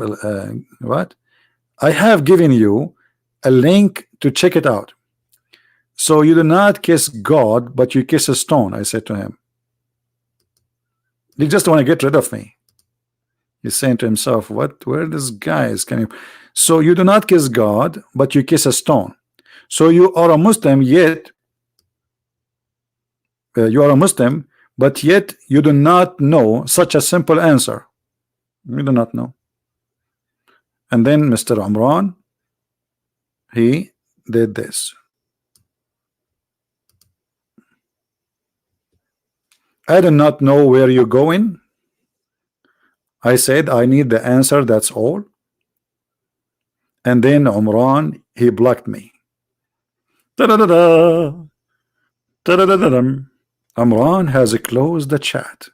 S1: what? I have given you a link to check it out. So you do not kiss God, but you kiss a stone. I said to him, you just want to get rid of me. He's saying to himself, what? Where this guy is coming? So you do not kiss God, but you kiss a stone. So you are a Muslim, yet you are a Muslim, but yet you do not know such a simple answer. You do not know. And then Mr. Umran, he did this. I do not know where you're going. I said I need the answer, that's all. And then Umran, he blocked me. Da-da-da-da. Da-da-da-da-dum. Umran has closed the chat.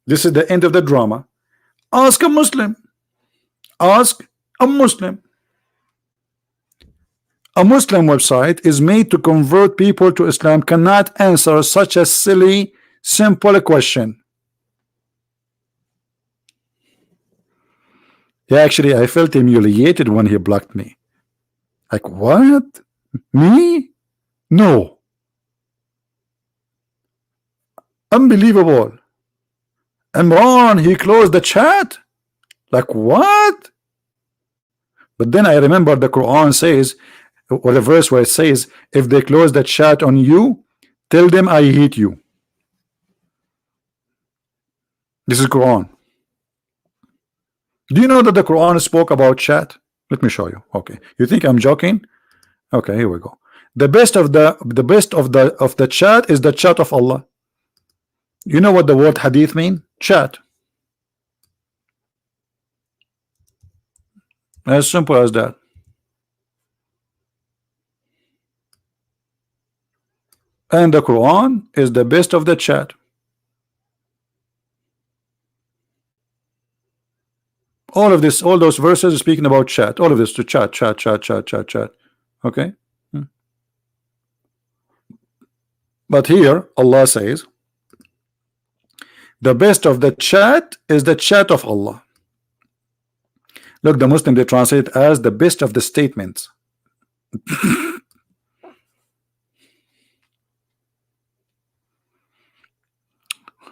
S1: This is the end of the drama. Ask a Muslim. Ask a Muslim. A Muslim website is made to convert people to Islam, cannot answer such a silly, simple question. Yeah, actually, I felt humiliated when he blocked me. Like, what? Me? No. Unbelievable. Imran, he closed the chat? Like, what? But then I remember the Quran says, or the verse where it says, if they close the chat on you, tell them I hate you. This is Quran. Do you know that the Quran spoke about chat? Let me show you. Okay. You think I'm joking? Okay, here we go. The best of the chat is the chat of Allah. You know what the word hadith mean? Chat. As simple as that. And the Quran is the best of the chat. All of this, all those verses are speaking about chat. All of this to chat. Okay. But here Allah says the best of the chat is the chat of Allah. Look, the Muslim, they translate it as the best of the statements.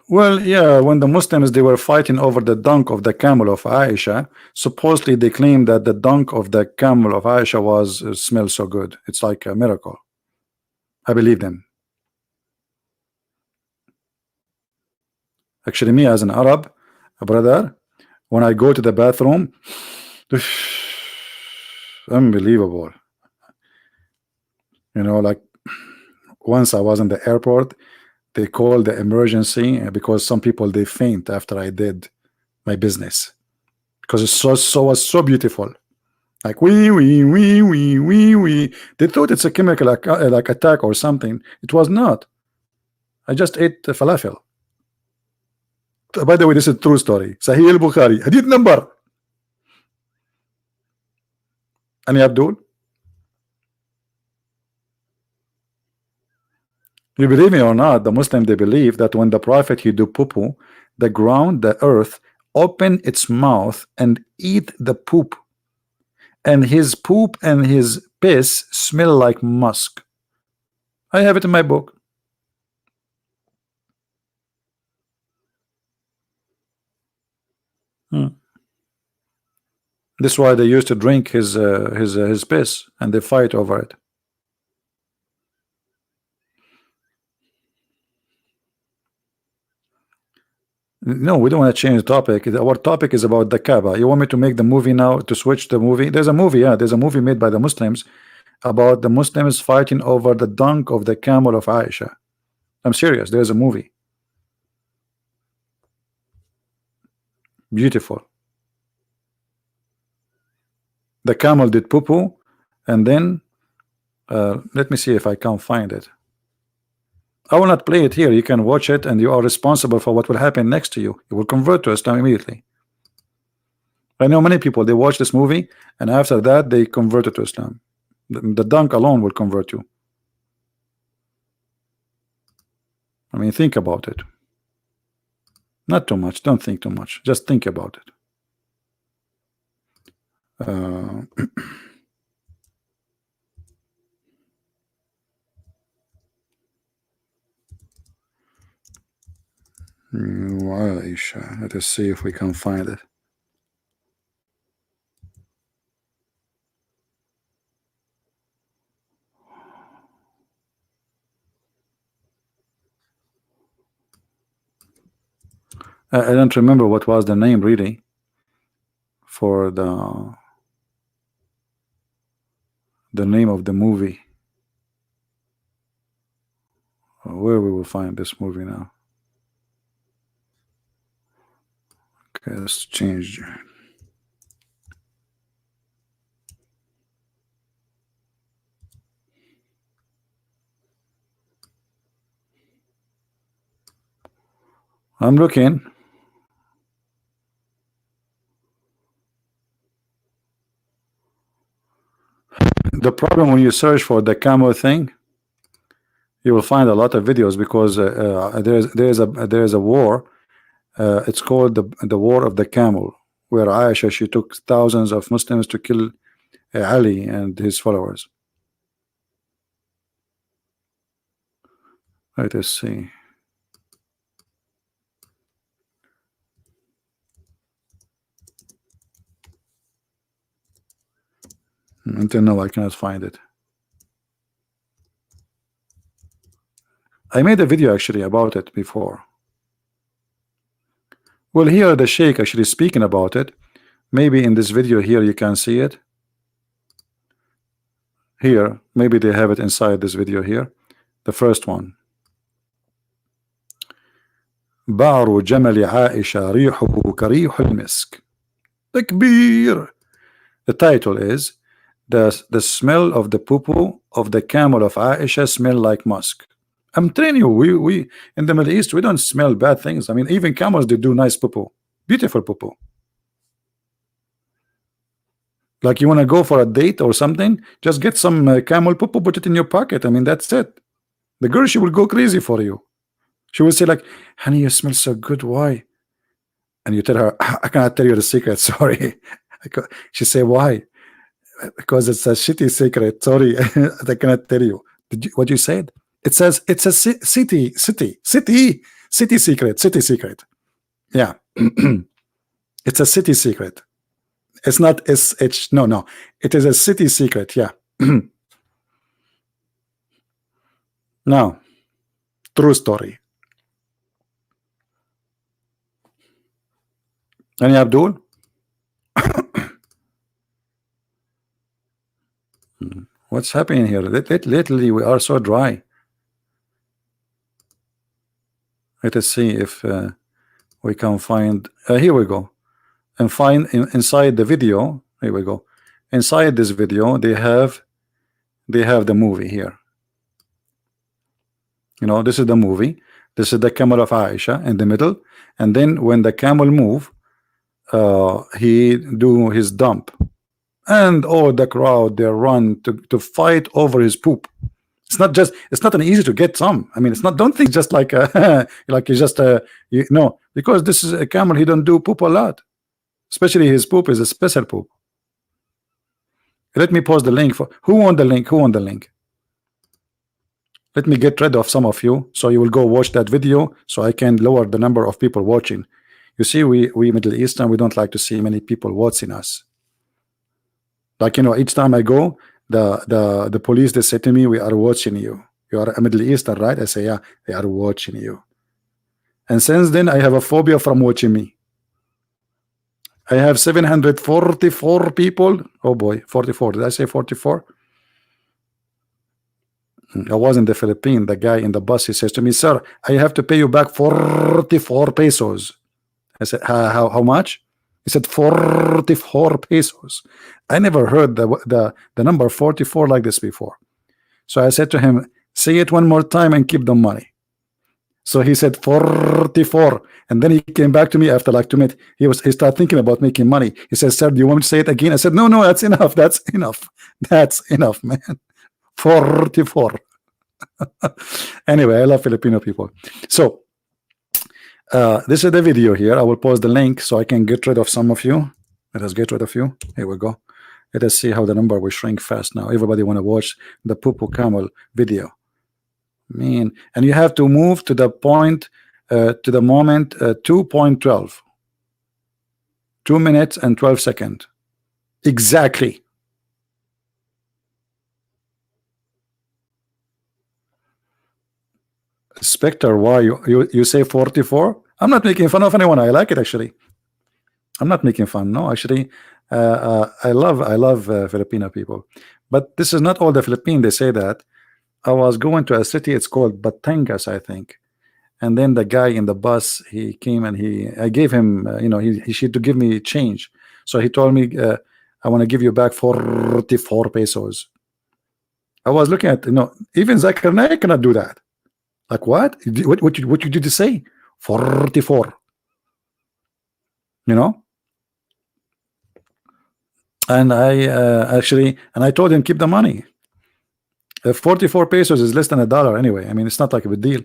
S1: Well, yeah, when the Muslims, they were fighting over the dunk of the camel of Aisha, supposedly they claimed that the dunk of the camel of Aisha was smells so good. It's like a miracle. I believe them. Actually, me as an Arab, a brother, when I go to the bathroom, unbelievable. You know, like once I was in the airport, they called the emergency because some people, they faint after I did my business because it's so beautiful. Like we. They thought it's a chemical like attack or something. It was not. I just ate falafel. By the way, this is a true story. Sahih al-Bukhari, hadith number. Ani Abdul? You believe me or not, the Muslim, they believe that when the Prophet he do poo-poo, the ground, the earth, open its mouth and eat the poop, and his poop and his piss smell like musk. I have it in my book. This is why they used to drink his piss, and they fight over it. No, we don't want to change the topic. Our topic is about the Kaaba. You want me to make the movie now, to switch the movie? There's a movie, yeah, there's a movie made by the Muslims about the Muslims fighting over the dunk of the camel of Aisha. I'm serious, there's a movie. Beautiful. The camel did poo-poo, and then let me see if I can find it. I will not play it here. You can watch it, and you are responsible for what will happen next to you. You will convert to Islam immediately. I know many people, they watch this movie, and after that they converted to Islam. The dunk alone will convert you. I mean, think about it. Not too much. Don't think too much. Just think about it. Aisha. Let us see if we can find it. I don't remember what was the name really for the name of the movie. Where we will find this movie now. Okay, let's change. I'm looking. The problem when you search for the camel thing, you will find a lot of videos because there's a war. It's called the War of the Camel, where Aisha, she took thousands of Muslims to kill Ali and his followers. Let us see. Until now I cannot find it. I made a video actually about it before. Well, here the Sheikh actually speaking about it. Maybe in this video here you can see it. Here, maybe they have it inside this video here. The first one. بعر جمل عائشة ريحه كريح المسك. تكبير. The title is the smell of the poo-poo of the camel of Aisha smell like musk. I'm telling you, we in the Middle East, we don't smell bad things. I mean, even camels, they do nice poo-poo, beautiful poo-poo. Like you want to go for a date or something, just get some camel poo-poo, put it in your pocket. I mean, that's it. The girl, she will go crazy for you. She will say like, honey, you smell so good. Why? And you tell her, I cannot tell you the secret. Sorry. She say, why? Because it's a shitty secret. Sorry, I cannot tell you. What you said? It says it's a city secret. City secret. Yeah, it's a city secret. It's not SH. No. It is a city secret. Yeah. Now, true story. Any Abdul? What's happening here? Lately we are so dry. Let us see if we can find. Here we go. And find inside the video. Here we go. Inside this video, they have the movie here. You know, this is the movie. This is the camel of Aisha in the middle, and then when the camel move, he do his dump, and all the crowd they run to fight over his poop. It's not an easy to get some. I mean, it's not. Don't think just like like you just no, because this is a camel. He don't do poop a lot, especially his poop is a special poop. Let me post the link for who want the link. Who want the link? Let me get rid of some of you, so you will go watch that video, so I can lower the number of people watching. You see, we Middle Eastern, we don't like to see many people watching us. Like, you know, each time I go, the police, they say to me, we are watching you. You are a Middle Eastern, right? I say, yeah, they are watching you. And since then, I have a phobia from watching me. I have 744 people. Oh boy, 44. Did I say 44? I was in the Philippines. The guy in the bus, he says to me, sir, I have to pay you back 44 pesos. I said, how much? He said 44 pesos. I never heard the number 44 like this before. So I said to him, say it one more time and keep the money. So he said 44, and then he came back to me after like 2 minutes. He started thinking about making money. He said, "Sir, do you want me to say it again?" I said, "No, no, that's enough. That's enough. That's enough, man. 44." Anyway, I love Filipino people. So this is the video here. I will post the link so I can get rid of some of you. Let us get rid of you. Here we go. Let us see how the number will shrink fast now. Everybody want to watch the poo camel video. Man, and you have to move to the point, to the moment 2.12, 2 minutes and 12 seconds exactly. Spectre, why you say 44? I'm not making fun of anyone. I like it actually. I'm not making fun. No, actually, I love Filipino people, but this is not all the Philippines. They say that. I was going to a city. It's called Batangas, I think. And then the guy in the bus, he came and I gave him, he should to give me change. So he told me, I want to give you back 44 pesos. I was looking at, even Zakir Naik cannot do that. Like what? What you did to say? 44. And I told him keep the money. 44 pesos is less than $1 anyway. I mean, it's not like a big deal.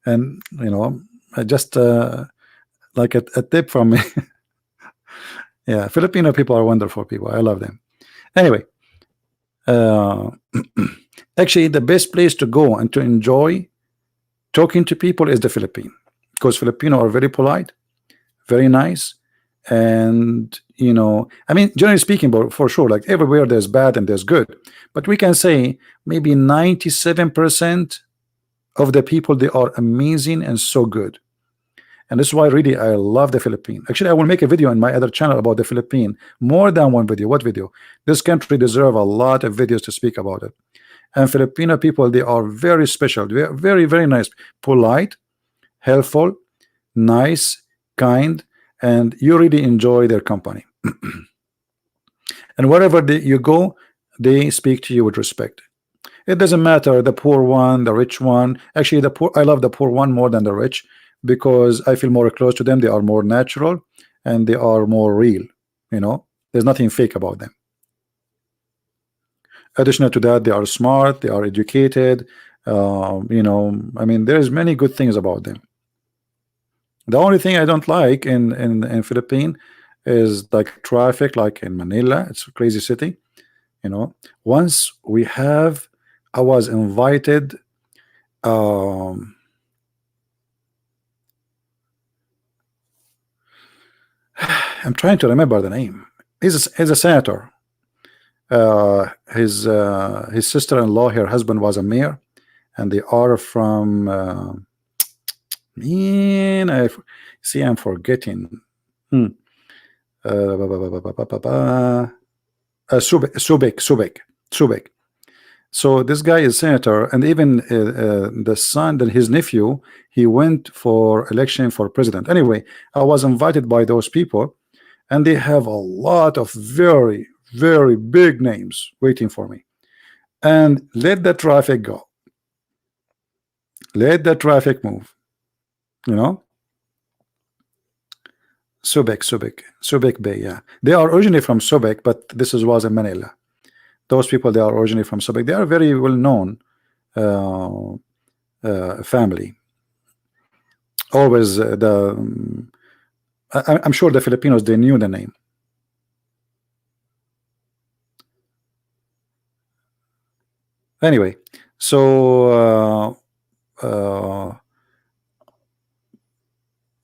S1: And I just like a tip from me. Yeah, Filipino people are wonderful people. I love them. Anyway, actually, the best place to go and to enjoy talking to people is the Philippines, because Filipino are very polite, very nice, and I mean, generally speaking, but for sure, like everywhere there's bad and there's good, but we can say maybe 97% of the people, they are amazing and so good. And this is why really I love the Philippines. Actually, I will make a video on my other channel about the Philippines, more than one video. What video? This country deserve a lot of videos to speak about it. And Filipino people, they are very special. They are very, very nice, polite, helpful, nice, kind, and you really enjoy their company. And wherever you go, they speak to you with respect. It doesn't matter the poor one, the rich one. Actually, I love the poor one more than the rich, because I feel more close to them. They are more natural and they are more real. There's nothing fake about them. Additional to that, they are smart, they are educated. I mean, there's many good things about them. The only thing I don't like in Philippines is like traffic, like in Manila. It's a crazy city. Once I was invited. I'm trying to remember the name. He's a senator. His sister-in-law, her husband was a mayor, and they are from. Man, I'm forgetting. Subek. So this guy is senator, and even the son, that his nephew, he went for election for president. Anyway, I was invited by those people, and they have a lot of very, very big names waiting for me. And let the traffic go. Let the traffic move. Subek Bay, yeah. They are originally from Subek, but this was in Manila. Those people, they are originally from Subek. They are very well known family. Always I'm sure the Filipinos, they knew the name. Anyway, so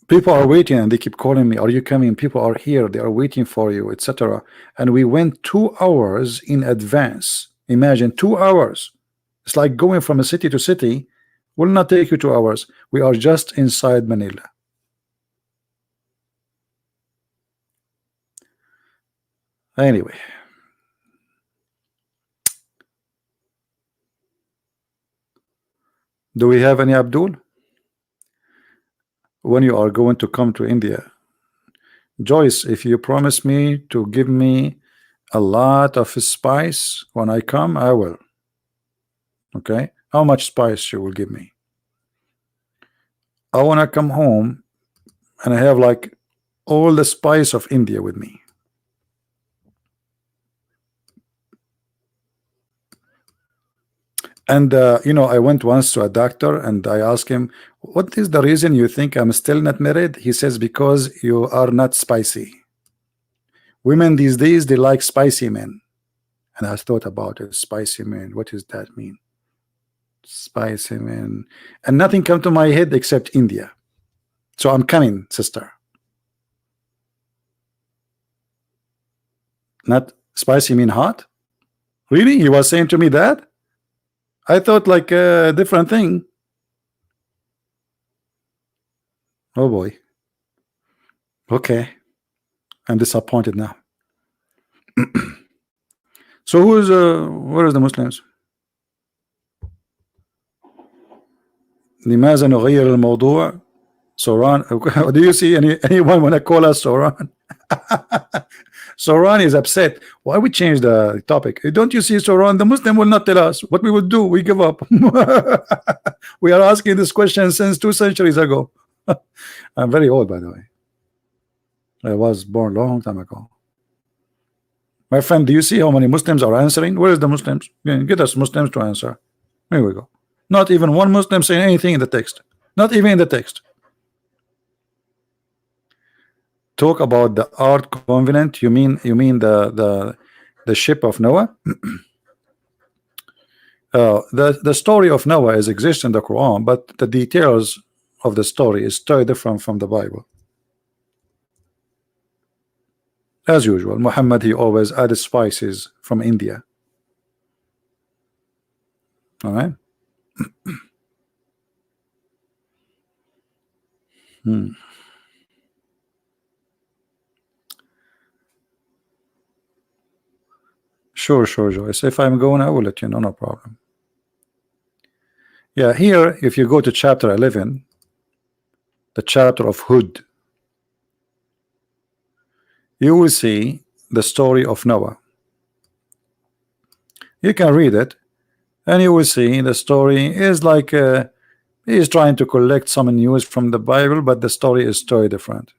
S1: people are waiting and they keep calling me, are you coming? People are here, they are waiting for you, etc. And we went 2 hours in advance. Imagine 2 hours. It's like going from a city to city will not take you 2 hours. We are just inside Manila. Anyway, do we have any Abdul? When you are going to come to India, Joyce, if you promise me to give me a lot of spice when I come, I will. Okay, how much spice you will give me? I want to come home and I have like all the spice of India with me. And you know, I went once to a doctor and I asked him, what is the reason you think I'm still not married? He says, because you are not spicy. Women these days, they like spicy men. And I thought about it. Spicy men, what does that mean? Spicy men. And nothing come to my head except India. So I'm coming, sister. Not spicy mean hot? Really? He was saying to me that? I thought like a different thing. Oh boy. Okay. I'm disappointed now. So who's where is the Muslims? لماذا نغير الموضوع? Soran, do you see anyone want to call us Soran? Soran is upset. Why we change the topic? Don't you see, Soran? The Muslim will not tell us what we would do. We give up. We are asking this question since 2 centuries ago. I'm very old, by the way. I was born a long time ago. My friend, do you see how many Muslims are answering? Where is the Muslims? Get us Muslims to answer. Here we go. Not even one Muslim saying anything in the text. Not even in the text. Talk about the Ark Covenant. You mean the ship of Noah? The story of Noah is exists in the Quran, but the details of the story is totally different from the Bible. As usual, Muhammad, he always added spices from India. All right. Sure, Joyce. If I'm going, I will let you know, no problem. Yeah, here, if you go to chapter 11, the chapter of Hud, you will see the story of Noah. You can read it, and you will see the story is like he is trying to collect some news from the Bible, but the story is totally different.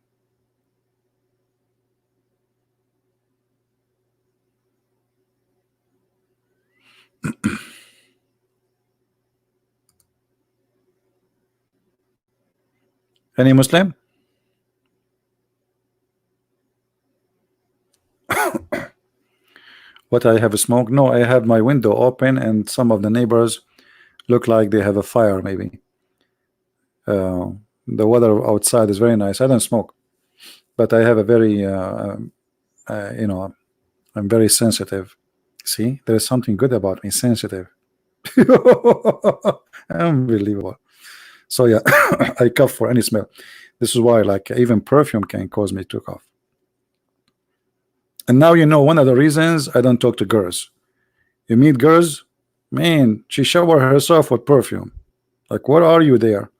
S1: Any Muslim? What, I have a smoke? No, I have my window open and some of the neighbors look like they have a fire maybe. The weather outside is very nice. I don't smoke, but I have a very you know, I'm very sensitive. See, there is something good about me, sensitive. Unbelievable. So yeah, I cough for any smell. This is why like even perfume can cause me to cough. And now you know one of the reasons I don't talk to girls. You meet girls, man, she shower herself with perfume. Like, where are you there?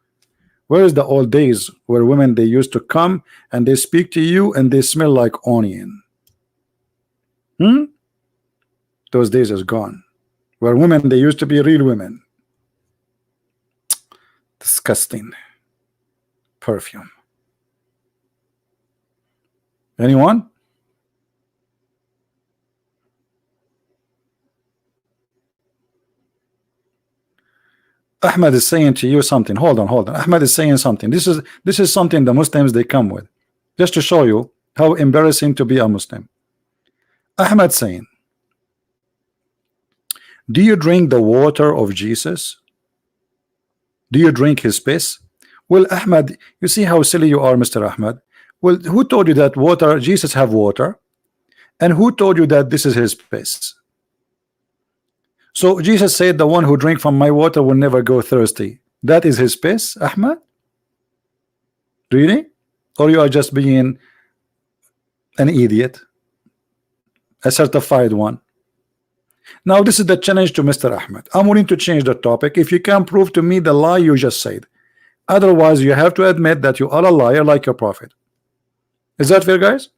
S1: Where is the old days where women, they used to come and they speak to you and they smell like onion? Those days is gone. Where women, they used to be real women. Disgusting. Perfume. Anyone? Ahmed is saying to you something. Hold on. Ahmed is saying something. This is something the Muslims, they come with, just to show you how embarrassing to be a Muslim. Ahmed saying, do you drink the water of Jesus? Do you drink his piss? Well, Ahmed, you see how silly you are, Mr. Ahmed. Well, who told you that water, Jesus have water? And who told you that this is his piss? So Jesus said, the one who drink from my water will never go thirsty. That is his piss, Ahmed? Really? Or you are just being an idiot? A certified one? Now this is the challenge to Mr. Ahmed. I'm willing to change the topic if you can prove to me the lie you just said. Otherwise, you have to admit that you are a liar like your prophet. Is that fair, guys?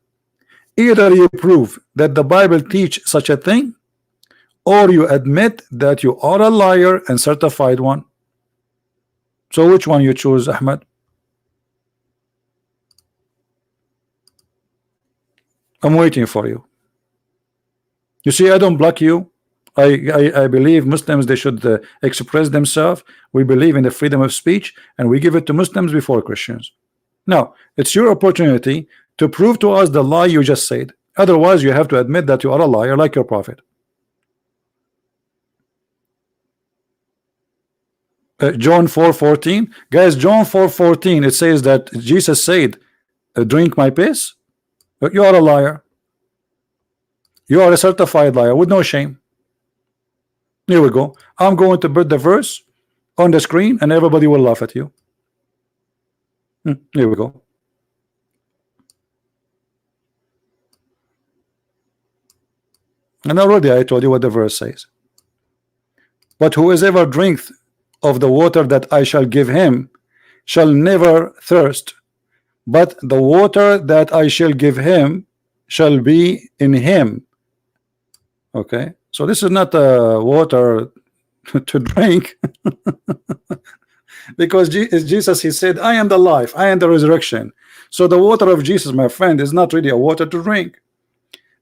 S1: Either you prove that the Bible teach such a thing, or you admit that you are a liar and certified one. So which one you choose, Ahmed? I'm waiting for you. You see, I don't block you. I believe Muslims, they should express themselves. We believe in the freedom of speech, and we give it to Muslims before Christians. Now, it's your opportunity to prove to us the lie you just said. Otherwise, you have to admit that you are a liar like your prophet. John 4:14, guys. John 4:14, it says that Jesus said, drink my piss. You are a liar. You are a certified liar with no shame. Here we go. I'm going to put the verse on the screen and everybody will laugh at you. Here we go. And already I told you what the verse says. But whoever drinketh of the water that I shall give him shall never thirst, but the water that I shall give him shall be in him. Okay, so this is not water to drink. Because Jesus, he said, I am the life, I am the resurrection. So the water of Jesus, my friend, is not really a water to drink.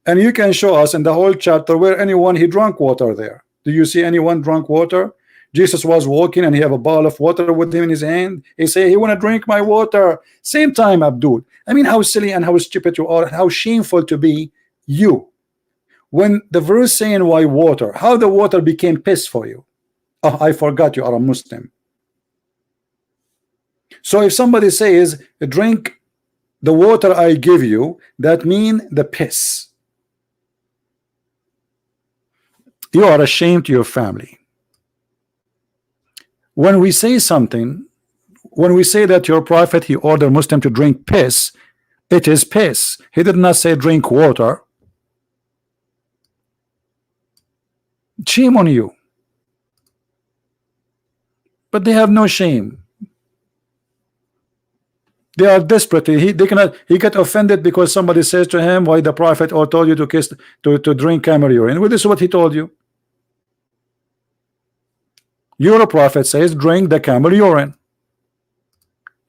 S1: And you can show us in the whole chapter where anyone he drank water there. Do you see anyone drunk water? Jesus was walking and he have a bottle of water with him in his hand. He say he want to drink my water. Same time, Abdul. I mean, how silly and how stupid you are, how shameful to be you. When the verse saying why water, how the water became piss for you. Oh, I forgot you are a Muslim. So if somebody says drink the water I give you, that mean the piss. You are ashamed to your family. When we say something, when we say that your prophet he ordered Muslim to drink piss, it is piss. He did not say drink water. Shame on you. But they have no shame. They are desperate. They cannot. He get offended because somebody says to him, "Why the prophet or told you to kiss to drink camel urine?" Well, this is what he told you. Your prophet says, "Drink the camel urine."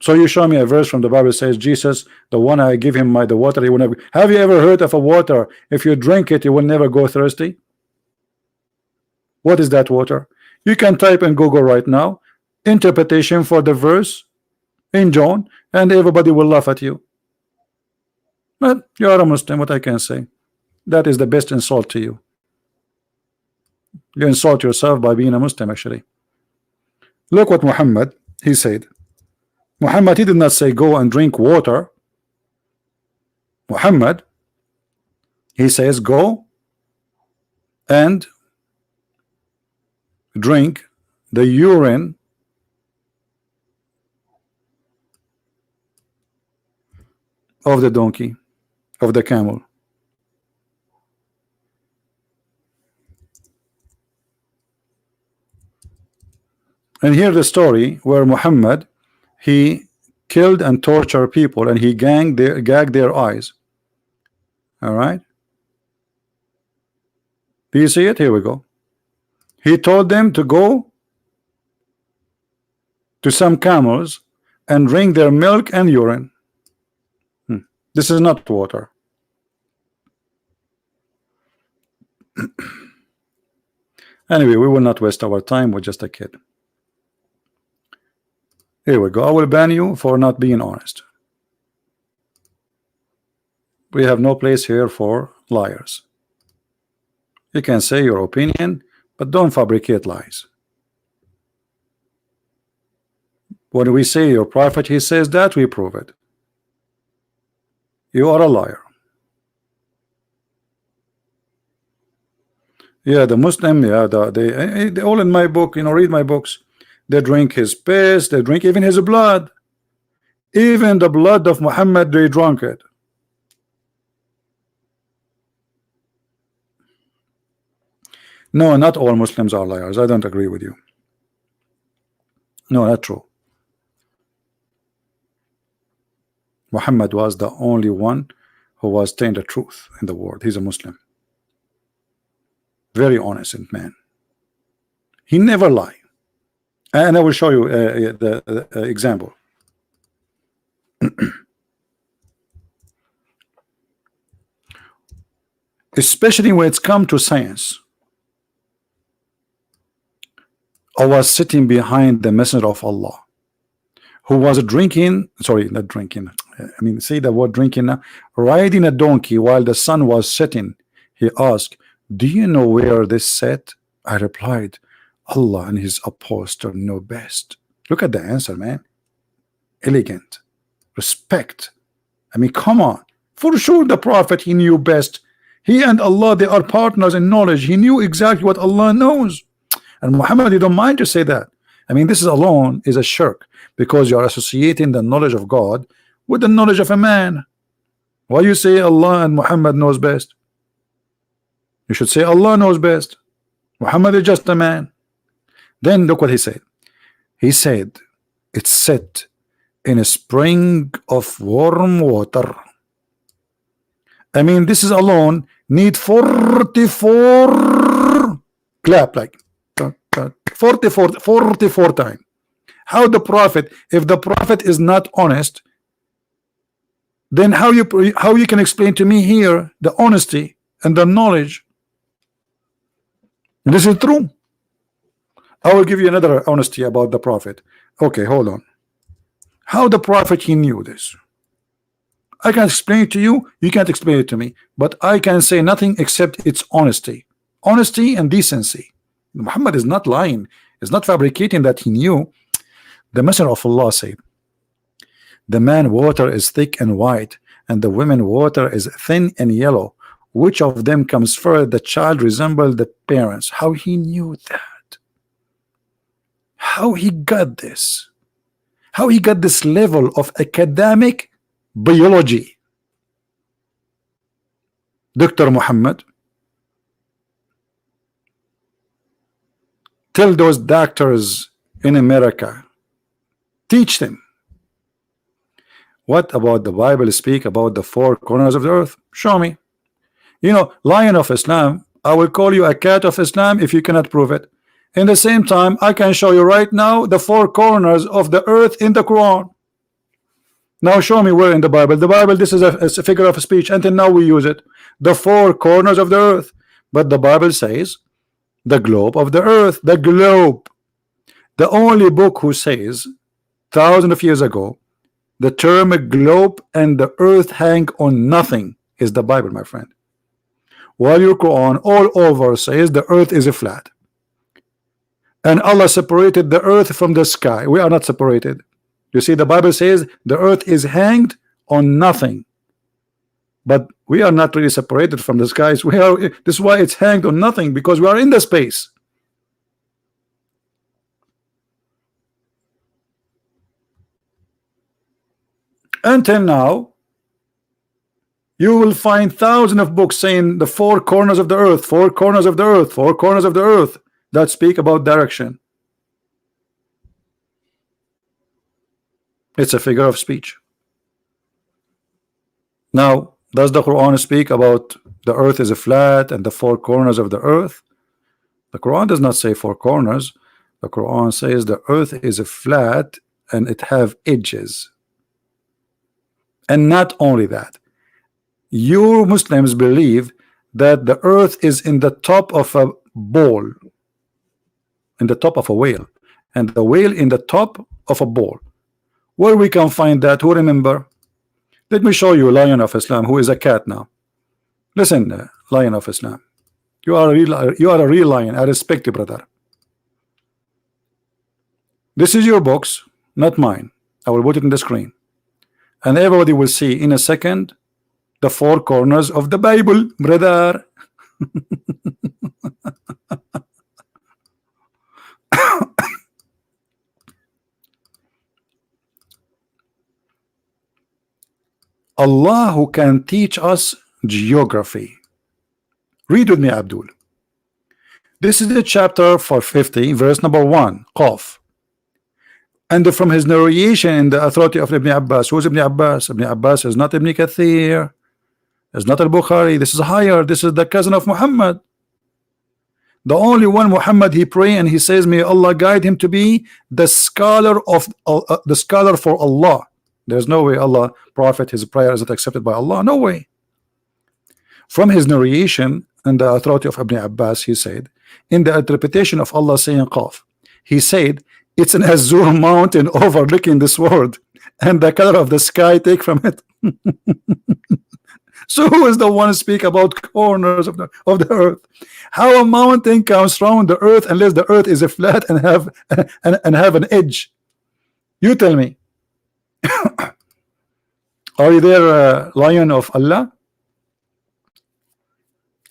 S1: So you show me a verse from the Bible says Jesus, the one I give him the water, he will never. Have you ever heard of a water? If you drink it, you will never go thirsty. What is that water? You can type in Google right now, interpretation for the verse in John, and everybody will laugh at you. But you are a Muslim, what I can say. That is the best insult to you. You insult yourself by being a Muslim, actually. Look what Muhammad, he said. Muhammad, he did not say go and drink water. Muhammad, he says go and drink the urine of the donkey, of the camel. And here the story where Muhammad, he killed and tortured people and he gagged their eyes. All right, do you see it? Here we go. He told them to go to some camels and drink their milk and urine. This is not water. Anyway, we will not waste our time with just a kid. Here we go. I will ban you for not being honest. We have no place here for liars. You can say your opinion, but don't fabricate lies. When we say your prophet, he says that, we prove it. You are a liar. Yeah, the Muslim, yeah, they all in my book, you know, read my books. They drink his piss, they drink even his blood. Even the blood of Muhammad, they drank it. No, not all Muslims are liars. I don't agree with you. No, not true. Muhammad was the only one who was telling the truth in the world. He's a Muslim. Very honest man. He never lied. And I will show you the example. especially when it's come to science. I was sitting behind the messenger of Allah, who was drinking, sorry, not drinking, I mean, say the word drinking now, riding a donkey while the sun was setting. He asked, do you know where this set? I replied, Allah and his apostle know best. Look at the answer, man. Elegant, respect. I mean, come on. For sure the prophet, he knew best. He and Allah, they are partners in knowledge. He knew exactly what Allah knows. And Muhammad, you don't mind to say that. I mean, this is alone is a shirk, because you are associating the knowledge of God with the knowledge of a man. Why you say Allah and Muhammad knows best? You should say Allah knows best. Muhammad is just a man. Then look what he said. He said, it's set in a spring of warm water. I mean, this is alone need 44 clap, like 44 times. How the prophet, if the prophet is not honest, then how you can explain to me here the honesty and the knowledge? This is true. I will give you another honesty about the prophet. Okay, hold on. How the prophet, he knew this? I can explain it to you, you can't explain it to me, but I can say nothing except its honesty. Honesty and decency. Muhammad is not lying, is not fabricating that he knew. The messenger of Allah said, the man water is thick and white, and the women water is thin and yellow. Which of them comes first? The child resembled the parents. How he knew that? How he got this? How he got this level of academic biology? Dr. Muhammad, tell those doctors in America, teach them. What about the Bible speak about the four corners of the earth? Show me. You know, lion of Islam, I will call you a cat of Islam if you cannot prove it. In the same time, I can show you right now the four corners of the earth in the Quran. Now show me where in the Bible. The Bible, this is a figure of speech. Until now we use it. The four corners of the earth. But the Bible says the globe of the earth. The globe. The only book who says thousands of years ago the term globe and the earth hang on nothing is the Bible, my friend. While your Quran all over says the earth is a flat. And Allah separated the earth from the sky. We are not separated. You see, the Bible says the earth is hanged on nothing. But we are not really separated from the skies. We are. This is why it's hanged on nothing, because we are in the space. Until now, you will find thousands of books saying the four corners of the earth, four corners of the earth, four corners of the earth, that speak about direction. It's a figure of speech. Now, does the Quran speak about the earth is a flat and the four corners of the earth? The Quran does not say four corners. The Quran says the earth is a flat and it have edges. And not only that, you Muslims believe that the earth is in the top of a bowl, in the top of a whale, and the whale in the top of a bowl. Where we can find that? Who remember? Let me show you Lion of Islam, who is a cat now. Listen, Lion of Islam, you are a real lion. I respect you, brother. This is your books, not mine. I will put it in the screen, and everybody will see in a second the four corners of the Bible, brother. Allah who can teach us geography. Read with me, Abdul. This is the chapter 450, verse number 1, Qaf. And from his narration in the authority of Ibn Abbas. Who's Ibn Abbas? Ibn Abbas is not Ibn Kathir, is not al-Bukhari. This is higher. This is the cousin of Muhammad. The only one Muhammad, he pray and he says, may Allah guide him to be the scholar of the scholar for Allah. There's no way Allah, Prophet, his prayer is not accepted by Allah. No way. From his narration and the authority of Ibn Abbas, he said, in the interpretation of Allah saying Qaf, he said, it's an azure mountain overlooking this world, and the color of the sky take from it. So who is the one speak about corners of the earth? How a mountain comes around the earth unless the earth is a flat and have an edge? You tell me. Are you there, lion of Allah?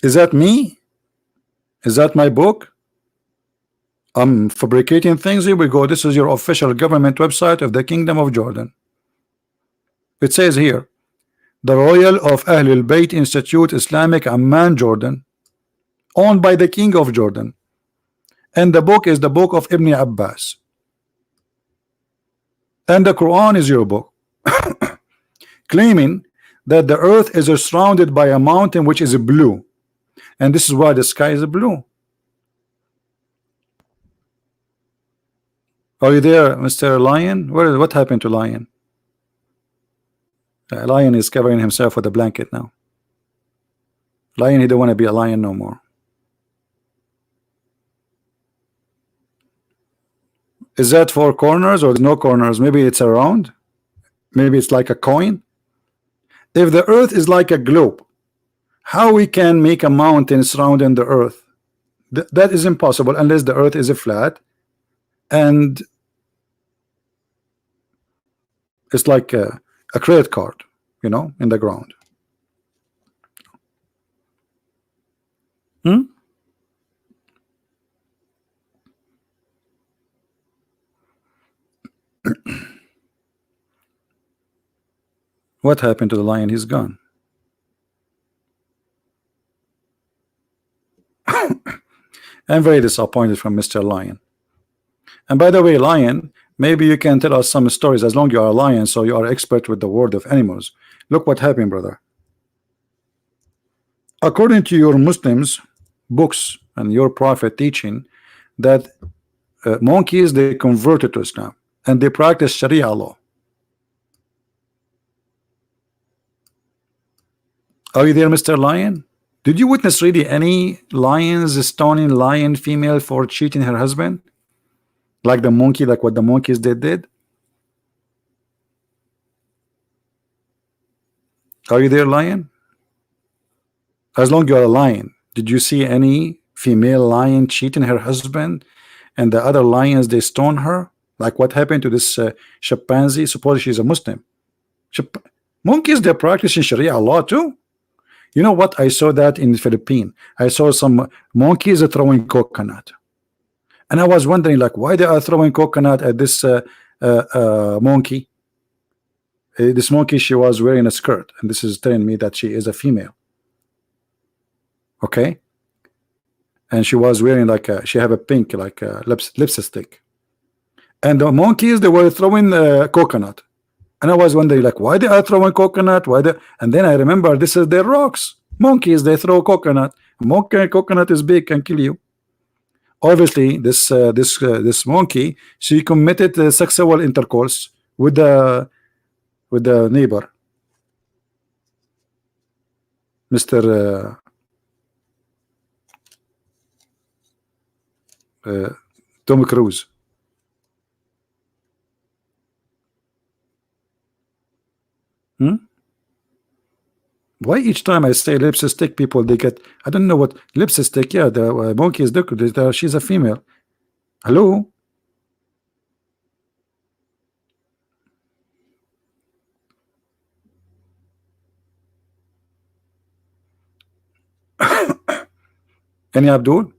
S1: Is that me? Is that my book? I'm fabricating things. Here we go. This is your official government website of the Kingdom of Jordan. It says here, the Royal of Ahlul Bayt Institute Islamic Amman, Jordan, owned by the King of Jordan. And the book is the book of Ibn Abbas. And the Quran is your book. Claiming that the earth is surrounded by a mountain which is blue. And this is why the sky is blue. Are you there, Mr. Lion? What happened to Lion? Lion is covering himself with a blanket now. Lion, he don't want to be a lion no more. Is that four corners or no corners? Maybe it's a round. Maybe it's like a coin. If the earth is like a globe, how we can make a mountain surrounding the earth? That is impossible unless the earth is a flat and it's like a credit card, you know, in the ground. What happened to the lion? He's gone. I'm very disappointed from Mr. Lion. And by the way, Lion, maybe you can tell us some stories as long as you are a lion, so you are expert with the world of animals. Look what happened, brother. According to your Muslims books and your prophet teaching that monkeys, they converted to Islam and they practice Sharia law. Are you there, Mr. Lion? Did you witness really any lions stoning lion female for cheating her husband? Like the monkey, like what the monkeys did? Are you there, Lion? As long as you're a lion, did you see any female lion cheating her husband and the other lions, they stone her? Like what happened to this chimpanzee? Suppose she's a Muslim. Monkeys, they're practicing Sharia law too. You know what? I saw that in the Philippines. I saw some monkeys throwing coconut. And I was wondering, like, why they are throwing coconut at this monkey? This monkey, she was wearing a skirt, and this is telling me that she is a female. Okay, and she was wearing like she have a pink like lipstick, and the monkeys, they were throwing coconut, and I was wondering, like, why they are throwing coconut? Why they? And then I remember this is their rocks. Monkeys, they throw coconut. Coconut is big, can kill you. Obviously, this monkey, she committed sexual intercourse with the neighbor, Mr. Tom Cruise. Why each time I say lipstick, people they get, I don't know what lipstick. Yeah, the monkey is she's a female. Hello. Any Abdul?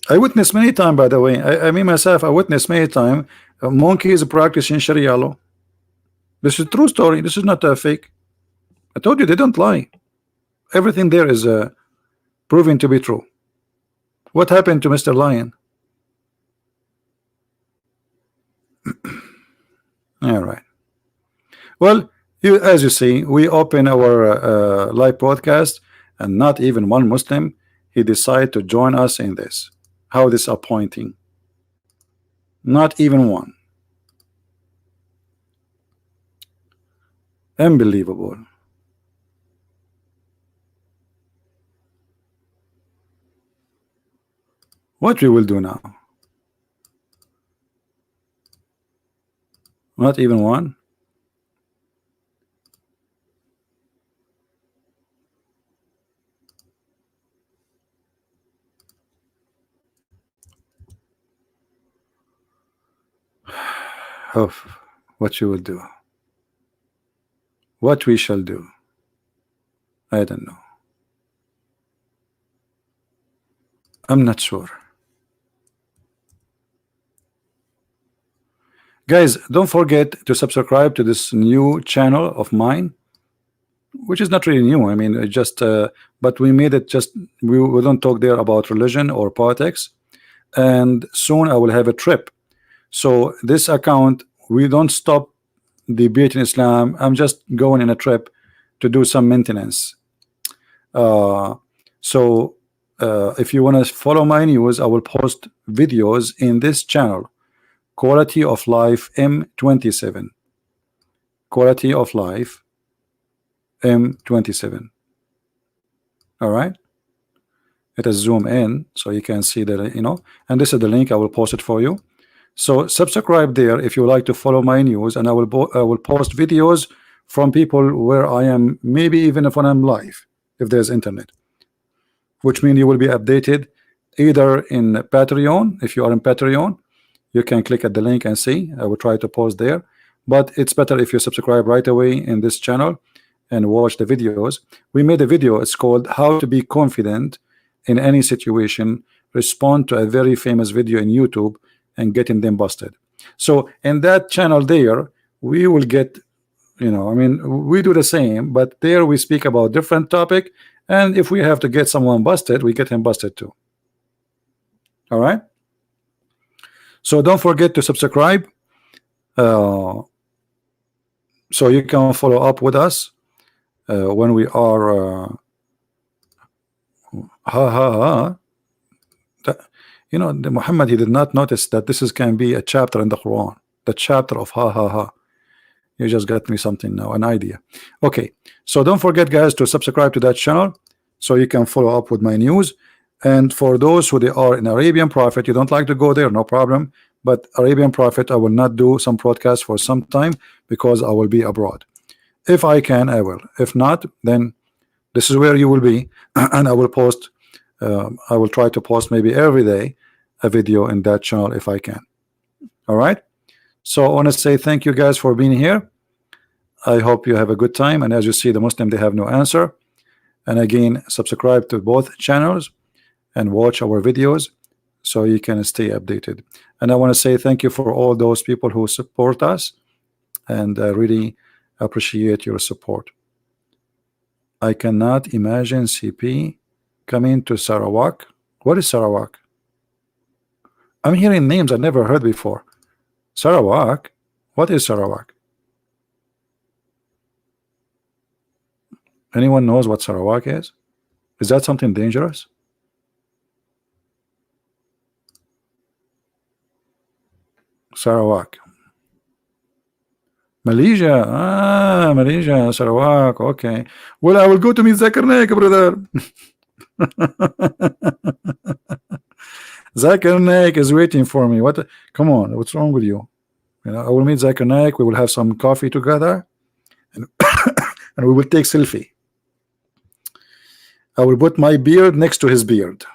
S1: I witnessed many times, by the way. I mean myself, I witnessed many times monkeys practicing Sharia law. This is a true story. This is not a fake. I told you they don't lie. Everything there is proven to be true. What happened to Mr. Lion? All right. Well, as you see, we open our live podcast, and not even one Muslim he decided to join us in this. How disappointing. Not even one. Unbelievable. What we will do now? Not even one. Oh, what you will do? What we shall do? I don't know. I'm not sure. Guys, don't forget to subscribe to this new channel of mine, which is not really new. I mean, it just but we made it just we don't talk there about religion or politics, and soon I will have a trip. So this account, we don't stop debating Islam. I'm just going in a trip to do some maintenance. So if you want to follow my news, I will post videos in this channel. Quality of Life M27. Quality of Life M27. All right. Let us zoom in so you can see that, you know, and this is the link. I will post it for you. So subscribe there if you like to follow my news, and I will post videos from people where I am, maybe even if when I'm live, if there's internet, which means you will be updated either in Patreon. If you are in Patreon, you can click at the link and see. I will try to post there, but it's better if you subscribe right away in this channel and watch the videos. We made a video. It's called How to Be Confident in Any Situation. Respond to a very famous video in YouTube and getting them busted. So in that channel there, we will get, you know, I mean, we do the same, but there we speak about different topic, and if we have to get someone busted, we get him busted too. All right. So don't forget to subscribe, so you can follow up with us when we are you know, the Muhammad, he did not notice that this can be a chapter in the Quran, the chapter of You just got me something now, an idea. Okay, so don't forget, guys, to subscribe to that channel so you can follow up with my news. And for those who they are in Arabian Prophet, you don't like to go there, no problem. But Arabian Prophet, I will not do some broadcast for some time because I will be abroad. If I can, I will. If not, then this is where you will be, and I will post. I will try to post maybe every day a video in that channel if I can. All right. So I want to say thank you guys for being here. I hope you have a good time. And as you see, the Muslim, they have no answer. And again, subscribe to both channels and watch our videos so you can stay updated. And I want to say thank you for all those people who support us, and I really appreciate your support. I cannot imagine CP coming to Sarawak. What is Sarawak? I'm hearing names I never heard before. Sarawak? What is Sarawak? Anyone knows what Sarawak is? Is that something dangerous? Sarawak. Malaysia. Ah, Malaysia, Sarawak. Okay. Well, I will go to meet Zakir Naik, brother. Zakir Naik is waiting for me. What? Come on, what's wrong with you? You know, I will meet Zakir Naik. We will have some coffee together, and, and we will take selfie. I will put my beard next to his beard,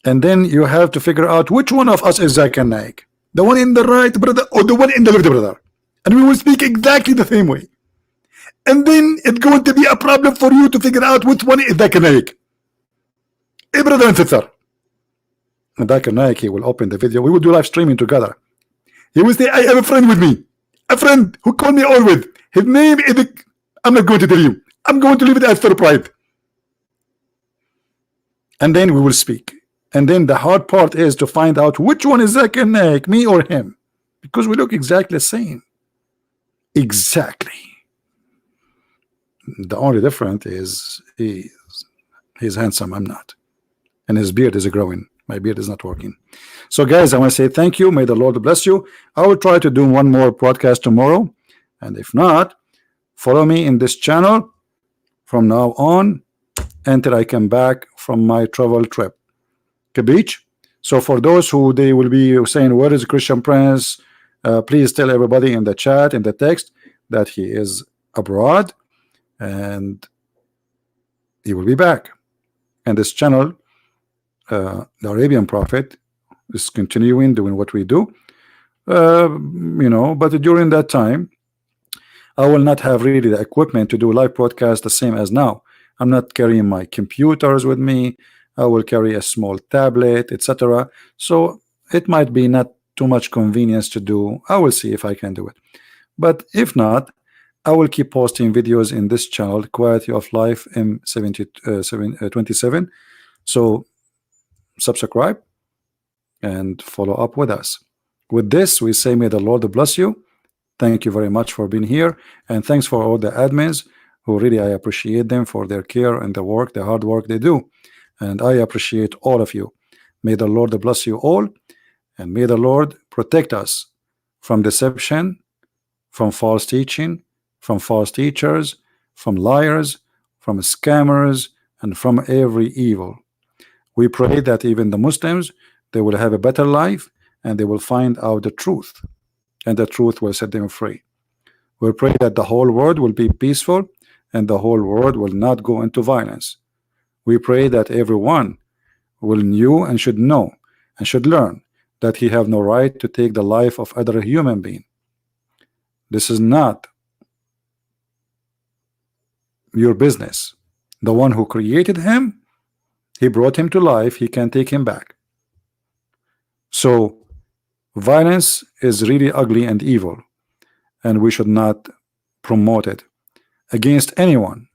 S1: and then you have to figure out which one of us is Zakir Naik. The one in the right, brother, or the one in the left, brother. And we will speak exactly the same way. And then it's going to be a problem for you to figure out which one is Zakir Naik. Hey, brother and sister. And Zakir Naik, he will open the video. We will do live streaming together. He will say, I have a friend with me. A friend who called me always. His name is... I'm not going to tell you. I'm going to leave it as surprise. And then we will speak. And then the hard part is to find out which one is Zakir Naik, me or him. Because we look exactly the same. Exactly. The only difference is he's handsome, I'm not. And his beard is growing. My beard is not working. So guys, I want to say thank you. May the Lord bless you. I will try to do one more podcast tomorrow. And if not, follow me in this channel from now on until I come back from my travel trip. Beach. So for those who they will be saying, where is Christian Prince? Please tell everybody in the chat, in the text, that he is abroad and he will be back. And this channel, the Arabian Prophet, is continuing doing what we do. But during that time, I will not have really the equipment to do live broadcast the same as now. I'm not carrying my computers with me. I will carry a small tablet, etc. So it might be not too much convenience to do. I will see if I can do it. But if not, I will keep posting videos in this channel, Quality of Life M27. So subscribe and follow up with us. With this, we say, may the Lord bless you. Thank you very much for being here, and thanks for all the admins who really, I appreciate them for their care and the work, the hard work they do, and I appreciate all of you. May the Lord bless you all, and may the Lord protect us from deception, from false teaching, from false teachers, from liars, from scammers, and from every evil. We pray that even the Muslims, they will have a better life, and they will find out the truth, and the truth will set them free. We pray that the whole world will be peaceful, and the whole world will not go into violence. We pray that everyone will know and should know and should learn that he have no right to take the life of other human being. This is not your business. The one who created him, he brought him to life, he can take him back. So violence is really ugly and evil, and we should not promote it against anyone.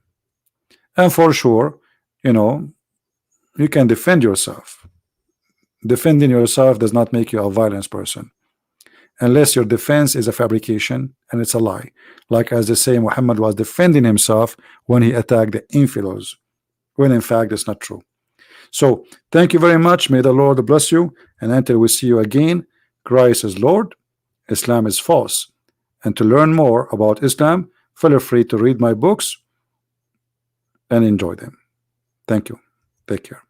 S1: And for sure, you can defend yourself. Defending yourself does not make you a violent person, unless your defense is a fabrication and it's a lie, like as they say Muhammad was defending himself when he attacked the infidels, when in fact it's not true. So thank you very much. May the Lord bless you, and until we see you again, Christ is Lord, Islam is false. And to learn more about Islam, feel free to read my books and enjoy them. Thank you. Take care.